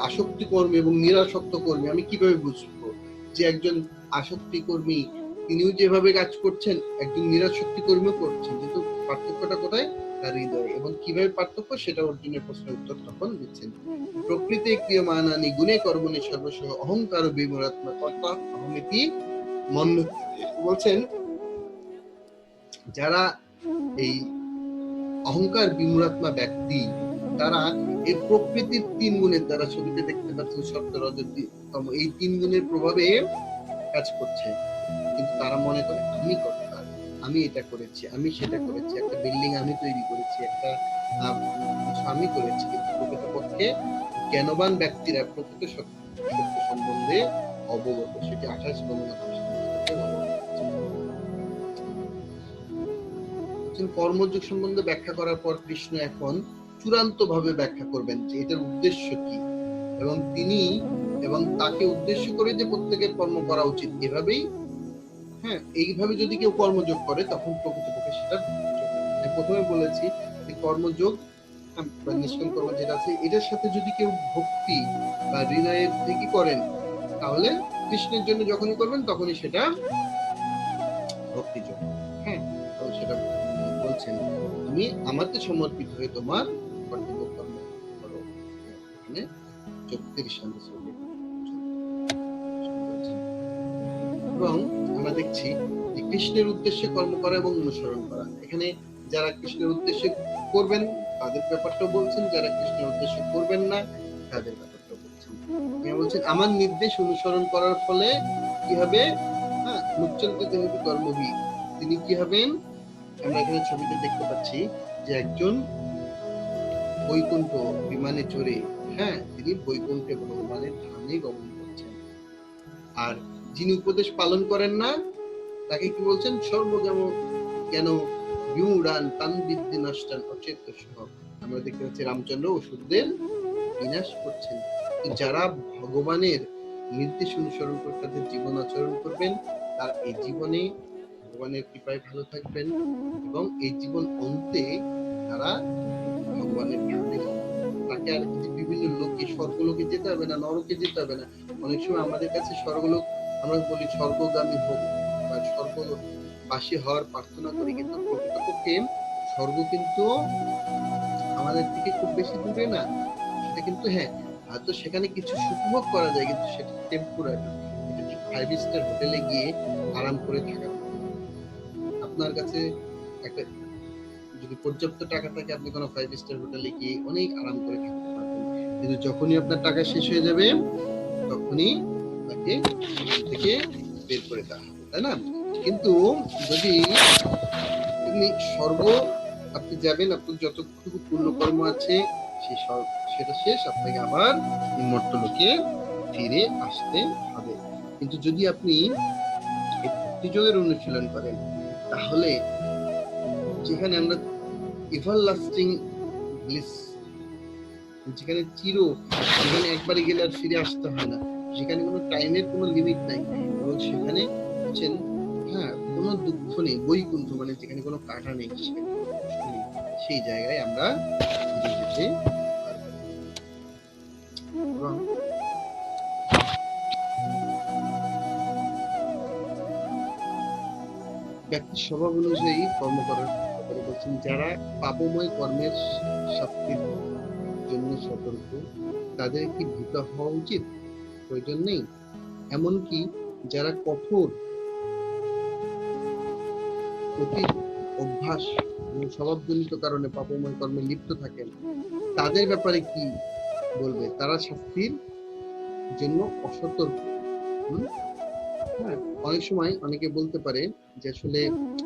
A: আসক্তি কর্মী এবং নিরাসক্ত কর্মী আমি কিভাবে বুঝবো যে একজন আসক্তি কর্মী তিনিও যেভাবে কাজ করছেন, একজন নিরাসক্তি কর্মীও করছেন, কিন্তু পার্থক্যটা কোথায়? তার হৃদয়। এবং কিভাবে পার্থক্য, সেটা অর্জুনের প্রশ্নের উত্তর তখন দিচ্ছেন। প্রকৃতি ক্রিয়মাণানি গুণে কর্মণি সর্বস্ব অহংকার বিমূঢ়াত্মা কর্তা অহমিতি মন্যতে। বলছেন যারা এই অহংকার বিমূঢ়াত্মা ব্যক্তি, তারা এই প্রকৃতির 3 গুণের দ্বারা, ছবিতে দেখতে পাচ্ছেন সপ্ত রজতম, এই 3 গুণের প্রভাবে কাজ করছে। কিন্তু তারা মনে করে আমি কর্তা, আমি এটা করেছি, আমি সেটা করেছি, একটা বিল্ডিং আমি তৈরি করেছি, একটা কিছু আমি করেছি। কিন্তু প্রকৃতপক্ষে জ্ঞানবান ব্যক্তিরা প্রকৃত সত্য সম্বন্ধে অবগত, সেটি 28 নম্বর কর্মযোগ সম্বন্ধে ব্যাখ্যা করার পর কৃষ্ণ এখন চূড়ান্ত ভাবে ব্যাখ্যা করবেন যে এটার উদ্দেশ্য কি, এবং তিনি এবং তাকে উদ্দেশ্য করে যে প্রত্যেকের কর্ম করা উচিত, এভাবেই, হ্যাঁ, এইভাবে যদি কেউ কর্মযোগ করে তখন প্রকৃতপক্ষে সেটা প্রথমে বলেছি যে কর্মযোগ বা নিষ্কাম কর্ম যেটা আছে, এটার সাথে যদি কেউ ভক্তি বা হৃদয়ের থেকে করেন, তাহলে কৃষ্ণের জন্য যখনই করবেন তখনই সেটা ভক্তিযোগ। হ্যাঁ, তো সেটা বলছেন তুমি আমাকে সমর্পিত হয়ে তোমার কর্তব্য কর্ম করো। এখানে 34 নম্বর শ্লোকে। এবং আমরা দেখছি যে কৃষ্ণের উদ্দেশ্যে কর্ম করা এবং অনুসরণ করা। এখানে যারা কৃষ্ণের উদ্দেশ্যে করবেন তাদের ব্যাপারটাও বলছেন, যারা কৃষ্ণের উদ্দেশ্যে করবেন না তাদের ব্যাপারটাও বলছেন। তিনি বলছেন আমার নির্দেশ অনুসরণ করার ফলে কি হবে, হ্যাঁ, মুচ্ছন্তে যেহেতু কর্মবিদ, তিনি কি হবেন, আমরা এখানে ছবিতে দেখতে পাচ্ছি যে একজন বৈকুণ্ঠ বিমানে চড়ে, হ্যাঁ, তিনি বৈকুণ্ঠে ভগবানের ধামে গমন করছেন। আর যিনি উপদেশ পালন করেন না তাকে কি বলছেন, সর্বজ্ঞান জ্ঞান বিমূঢ়ান তান বিদ্যি নষ্টান অচেতসঃ। আমরা দেখতে পাচ্ছি রামচন্দ্র অসুরদের বিনাশ করছেন। যারা ভগবানের নির্দেশ অনুসরণ করে তাদের জীবন আচরণ করবেন, তার এই জীবনে ভগবানের কৃপায় ভালো থাকবেন, এবং এই জীবন অন্তে তারা ভগবানের ধামে, তাকে আর বিভিন্ন লোকে, স্বর্গলোকে যেতে হবে না, নরকে যেতে হবে না। অনেক সময় আমাদের কাছে স্বর্গলোক, আমরা বলি স্বর্গগামী হোক বা স্বর্গবাসী হওয়ার প্রার্থনা করি, কিন্তু প্রকৃতপক্ষে স্বর্গ কিন্তু আমাদের থেকে খুব বেশি দূরে না। সেটা কিন্তু, হ্যাঁ, হয়তো সেখানে কিছু সুখভোগ করা যায়, কিন্তু সেটা টেম্পোরারি। এটা ঠিক 5 স্টার হোটেলে গিয়ে আরাম করে থাকা। আপনার কাছে একটা যদি পর্যাপ্ত টাকা থাকে, আপনি কোনো 5 স্টার হোটেলে গিয়ে অনেক আরাম করে থাকতে পারবেন, কিন্তু যখনই আপনার টাকা শেষ হয়ে যাবে তখনই তাকে সেখান থেকে বের করে দেওয়া হবে, তাই না? কিন্তু যদি আপনি স্বর্গ আপনি যাবেন, আপনার যতটুকু পুণ্যকর্ম আছে সেটা শেষ, আপনাকে আবার নিম্মর্ত লোকে ফিরে আসতে হবে। কিন্তু যদি আপনি এই ভক্তিযোগের অনুশীলন করেন, তাহলে যেখানে আমরা এভারলাস্টিং ব্লিস, যেখানে যেখানে একবারে গেলে আর ফিরে আসতে হয় না, সেখানে কোনো টাইমের কোনো লিমিট নাই, এবং সেখানে হচ্ছেন, হ্যাঁ, কোনো দুঃখ নেই, বৈকুণ্ঠ মানে যেখানে কোনো কাটা নেই, সেই জায়গায় আমরা ফিরে যেতে পারবো। এবং ব্যক্তির স্বভাব অনুযায়ী কর্ম করার ব্যাপারে বলছেন, যারা পাপময় কর্মের শাস্তির জন্য সতর্ক, তাদের কি ভীত হওয়া উচিত? প্রয়োজন নেই। এমনকি যারা কঠোর অতীত অভ্যাস এবং স্বভাবজনিত কারণে পাপময় কর্মে লিপ্ত থাকেন, তাদের ব্যাপারে কি বলবে? তারা শাস্তির জন্য অসতর্ক। হ্যাঁ, অনেক সময় অনেকে বলতে পারে যে আসলে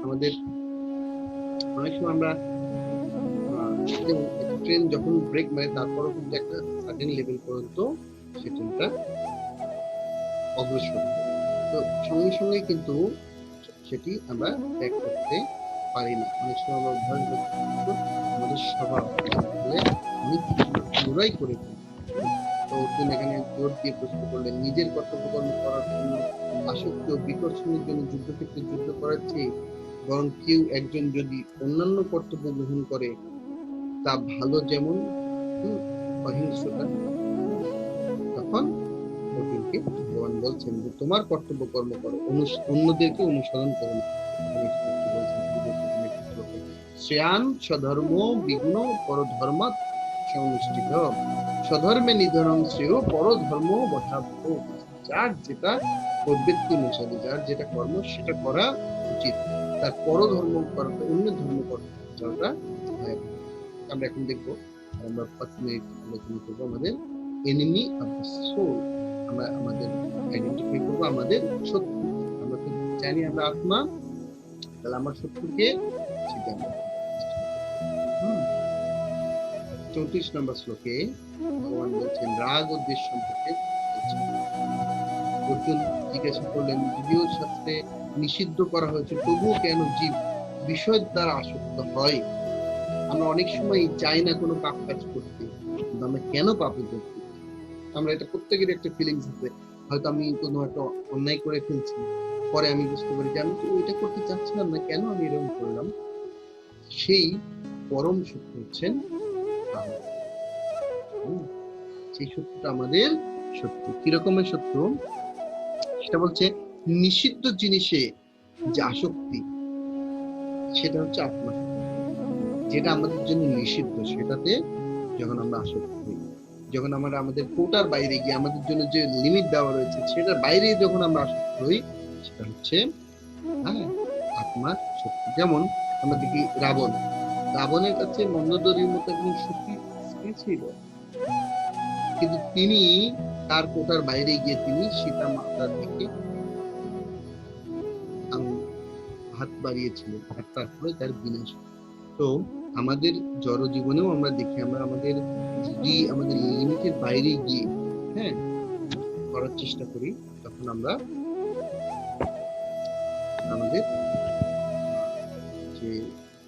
A: আমাদের অনেক সময় আমরা ট্রেন যখন ব্রেক মারে তারপরও কিন্তু একটা সার্টেন লেভেল পর্যন্ত সে ট্রেনটা অগ্রসর, তো সঙ্গে সঙ্গে কিন্তু সেটি আমরা ত্যাগ করতে পারি না। অনেক সময় আমরা আমাদের স্বভাব আমি পুরাই করে ফেলি। তো অর্জুন এখানে জোর দিয়ে প্রশ্ন করলেন, নিজের কর্তব্য কর্ম করার জন্য আসক্ত ও বিকর্ষণের জন্য যুদ্ধক্ষেত্রে যুদ্ধ করার চেয়ে বরং কেউ একজন যদি অন্যান্য কর্তব্য গ্রহণ করে তা ভালো, যেমন অহিংসতা, তখন অর্জুনকে ভগবান বলছেন যে তোমার কর্তব্য কর্ম করো, অন্যদেরকে অনুসরণ করো না। শ্রেয়ান স্বধর্ম বিগুণ পরধর্মাৎ সংনুষ্ঠিত স্বধর্মে নিধনং শ্রেয় পরধর্ম বধাভ্য। যার যেটা প্রবৃত্তি অনুসারে যার যেটা কর্ম সেটা করা উচিত, তার পরধর্ম করা, অন্য ধর্ম করাটা। আমরা এখন দেখবো আমরা 5 মিনিট আলোচনা করবো আমাদের এনিমি অফ দ্য সোল। আমরা আমাদের আইডেন্টিফাই করবো আমাদের শত্রু। আমরা তো জানি আমরা আত্মা, তাহলে আমার শত্রুকে সেটা আমরা 34 নম্বর শ্লোকে ভগবান বলছেন রাগ ও দ্বেষ সম্পর্কে বলছেন। অর্জুন জিজ্ঞাসা করলেন, যদিও শাস্ত্রে নিষিদ্ধ করা হয়েছে তবুও কেন জীব বিষয় দ্বারা আসক্ত হয়? আমরা অনেক সময় চাই না কোনো পাপ কাজ করতে, কিন্তু আমরা কেন পাপে করতে? আমরা এটা প্রত্যেকের একটা ফিলিংস আছে, হয়তো আমি কোনো একটা অন্যায় করে ফেলছি, পরে আমি বুঝতে পারি যে আমি তো ওইটা করতে চাচ্ছিলাম না, কেন আমি এরকম করলাম। সেই পরম শত্রু হচ্ছেন সেই শত্রুটা আমাদের শত্রু। কিরকমের শত্রু সেটা বলছে, নিষিদ্ধ জিনিসে যে আসক্তি সেটা হচ্ছে আত্মা। যেটা আমাদের জন্য নিষিদ্ধ সেটাতে যখন আমরা আসক্ত হই, যখন আমরা আমাদের কোটার বাইরে গিয়ে আমাদের জন্য যে লিমিট দেওয়া রয়েছে সেটার বাইরে যখন আমরা আসক্ত হই, সেটা হচ্ছে আত্মার শক্তি। যেমন আমরা দেখি রাবণের কাছে মন্দোদরীর মতো একজন শক্তি ছিল, কিন্তু তিনি তার কোটার বাইরে গিয়ে তিনি সীতা মাতার দিকে হাত বাড়িয়েছিলেন, আর তারপরে তার বিনাশ। তো আমাদের জড় জীবনেও আমরা দেখি, আমরা আমাদের যদি আমাদের লিমিটের বাইরে গিয়ে করার চেষ্টা করি, তখন আমরা আমাদের যে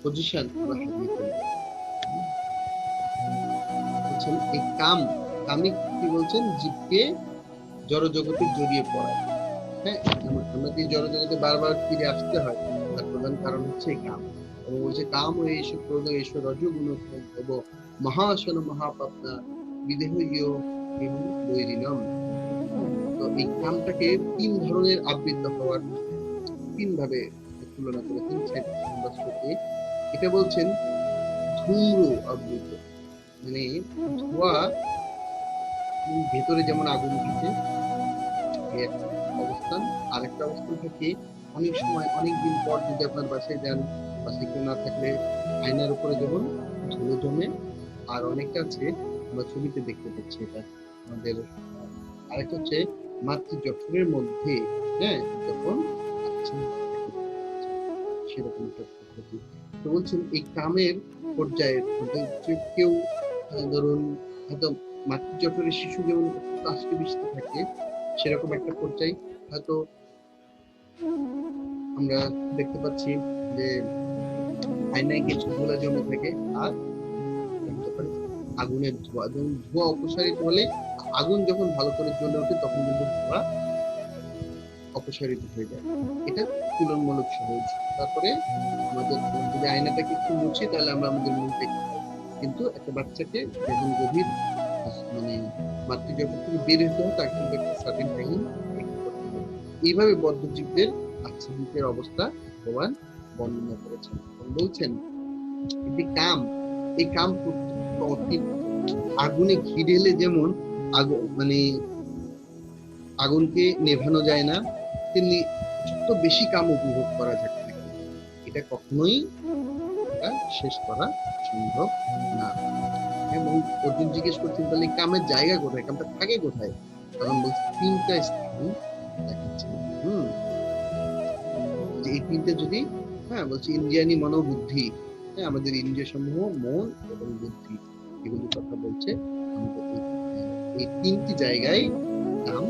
A: পজিশন আমরা হারিয়ে ফেলব। বলছেন এই কামই কি বলছেন, জীবকে জড় জগতে জড়িয়ে পড়ায়। আমরা যে জড় জগতে বারবার ফিরে আসতে হয়, তার প্রধান কারণ হচ্ছে এই কাম। এবং বলছে কাম ও এসো ক্রোধ এসো রজগুণ এবং মহাসন মহাপাপনা বিদেহীয় বৈরিণম। তো এই কামটাকে 3 ধরনের আবৃত হওয়ার 3 ভাবে তুলনা করেছেন শ্লোকে। এটা বলছেন ধূম্র আবৃত, মানে ধোঁয়া ভেতরে যেমন আগুন দিতে অবস্থান, আরেকটা অবস্থান থাকে অনেক সময় অনেক দিন পর যদি আপনার বাসায় যান, বাসায় কেউ না থাকলে আয়নার উপরে যেমন ধুলো জমে, আর অনেকটা আছে আমরা ছবিতে দেখতে পাচ্ছি এটা আমাদের। আরেকটা হচ্ছে মাতৃজঠরের মধ্যে যখন সেরকম একটা পদ্ধতি। তো বলছেন এই কামের পর্যায়ে কেউ ধরুন হয়তো মাতৃজঠরের শিশু যেমন আজকে বৃষ্টি থাকে, সেরকম একটা পর্যায়ে হয়তো আমরা দেখতে পাচ্ছি যে আয়নায় কিছু ধুলা জমে থাকে, আর আগুনের ধোঁয়া, যখন ধোঁয়া অপসারিত হলে, আগুন যখন ভালো করে জ্বলে ওঠে তখন কিন্তু ধোঁয়া অপসারিত হয়ে যায়। এটা তুলনামূলক সহজ। তারপরে আমাদের যদি আয়নাটাকে একটু মুছি, তাহলে আমরা আমাদের মুখ দেখতে পাই। কিন্তু একটা বাচ্চাকে যখন গভীর মানে মাতৃজঠর থেকে বের হতে হয়, তার কিন্তু একটা সার্টেন টাইম এইভাবে বদ্ধজীবদের আচ্ছাদিতের অবস্থা ভগবান বর্ণনা করেছেন। বলছেন এই কাম আগুনে ঘি ঢেলে যেমন মানে আগুনকে নেভানো যায় না, তেমনি যত বেশি কাম উপভোগ করা যায় এটা কখনোই শেষ করা সম্ভব না। এবং অর্জুন জিজ্ঞেস করছেন, তাহলে কামের জায়গা কোথায়, কামটা থাকে কোথায়? তখন বলছে 3টা স্থান দেখাচ্ছে। যে এই 3টা যদি বলছে ইন্দ্রিয়ানি মনোবুদ্ধি, আমাদের ইন্দ্রিয় সমূহ মন এবং বুদ্ধি, এগুলোর কথা বলছে। আমাদের এই 3টি জায়গায় কাম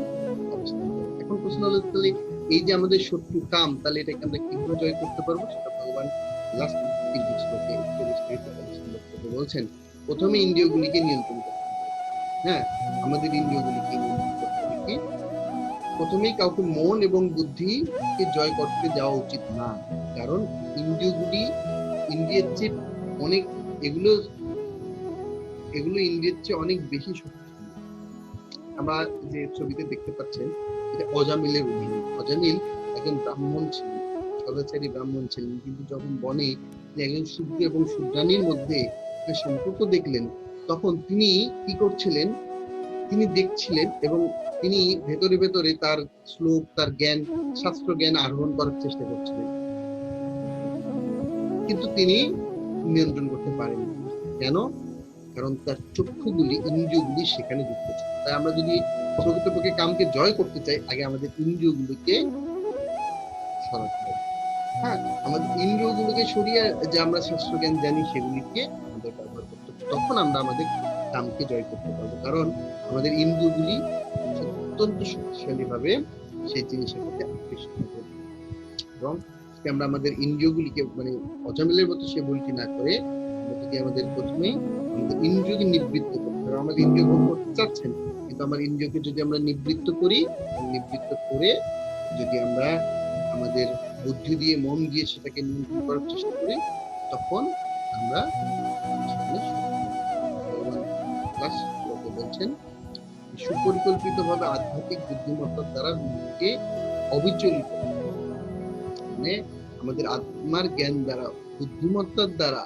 A: অবস্থান করে। এখন প্রশ্ন হলো, তাহলে এই যে আমাদের শত্রু কাম, তাহলে এটাকে আমরা কিভাবে জয় করতে পারবো? সেটা ভগবান লাস্ট 3 শ্লোকে বলছেন। প্রথমে ইন্দ্রিয়গুলিকে নিয়ন্ত্রণ করতে হবে। আমাদের ইন্দ্রিয়গুলিকে নিয়ন্ত্রণ করতে হবে। প্রথমেই কাউকে মন এবং বুদ্ধিকে জয় করতে যাওয়া উচিত না, কারণ ইন্দ্রিয়ের চেয়ে অনেক এগুলো ইন্দ্রিয়ের চেয়ে অনেক বেশি শক্তিশালী। আমরা যে ছবিতে দেখতে পাচ্ছেন, এটা অজামিলের অধীনে। অজামিল একজন ব্রাহ্মণ ছিলেন, সদাচারী ব্রাহ্মণ ছিলেন, কিন্তু যখন বনে একজন শূদ্র এবং শূদ্রাণীর মধ্যে সম্পর্ক দেখলেন, তখন তিনি কি করছিলেন, তিনি দেখছিলেন এবং তিনি ভেতরে ভেতরে তার শ্লোক, তার জ্ঞান, শাস্ত্র জ্ঞান আহরণ করার চেষ্টা করছিলেন, কিন্তু তিনি নিয়ন্ত্রণ করতে পারেননি। কেন? কারণ তার চক্ষুগুলি, ইন্দ্রিয়গুলি সেখানে যুক্ত আছে। তাই আমরা যদি প্রকৃতপক্ষে কামকে জয় করতে চাই, আগে আমাদের ইন্দ্রিয়গুলোকে সরাতে হবে। হ্যাঁ, আমাদের ইন্দ্রিয়গুলোকে সরিয়ে যে আমরা শাস্ত্র জ্ঞান জানি সেগুলিকে আমাদের ব্যবহার করতে হবে। তখন আমরা আমাদের কামকে জয় করতে পারবো। কারণ আমাদের ইন্দ্রিয়গুলি অত্যন্ত শক্তিশালী ভাবে সেই জিনিসের প্রতি আকৃষ্ট হবে। এবং আমরা আমাদের ইন্দ্রিয়গুলিকে মানে অজামিলের মতো সে ভুলটি না করে আমরা যদি আমাদের প্রথমেই আমাদের ইন্দ্রিয়কে নিবৃত্ত করতে হবে। আমাদের ইন্দ্রিয় ভোগ করতে চাচ্ছেন, কিন্তু আমার ইন্দ্রিয়কে যদি আমরা নিবৃত্ত করি, নিবৃত্ত করে যদি আমরা আমাদের বুদ্ধি দিয়ে, মন দিয়ে সেটাকে নিয়ন্ত্রণ করার চেষ্টা করি, তখন আমরা সেখানে বলছেন সুপরিকল্পিতভাবে আধ্যাত্মিক বুদ্ধিমত্তার দ্বারা মনকে অবিচলিত, মানে আমাদের আত্মার জ্ঞান দ্বারা, বুদ্ধিমত্তার দ্বারা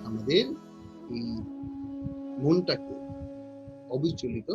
A: আমাদের এই মনটাকে অবিচলিত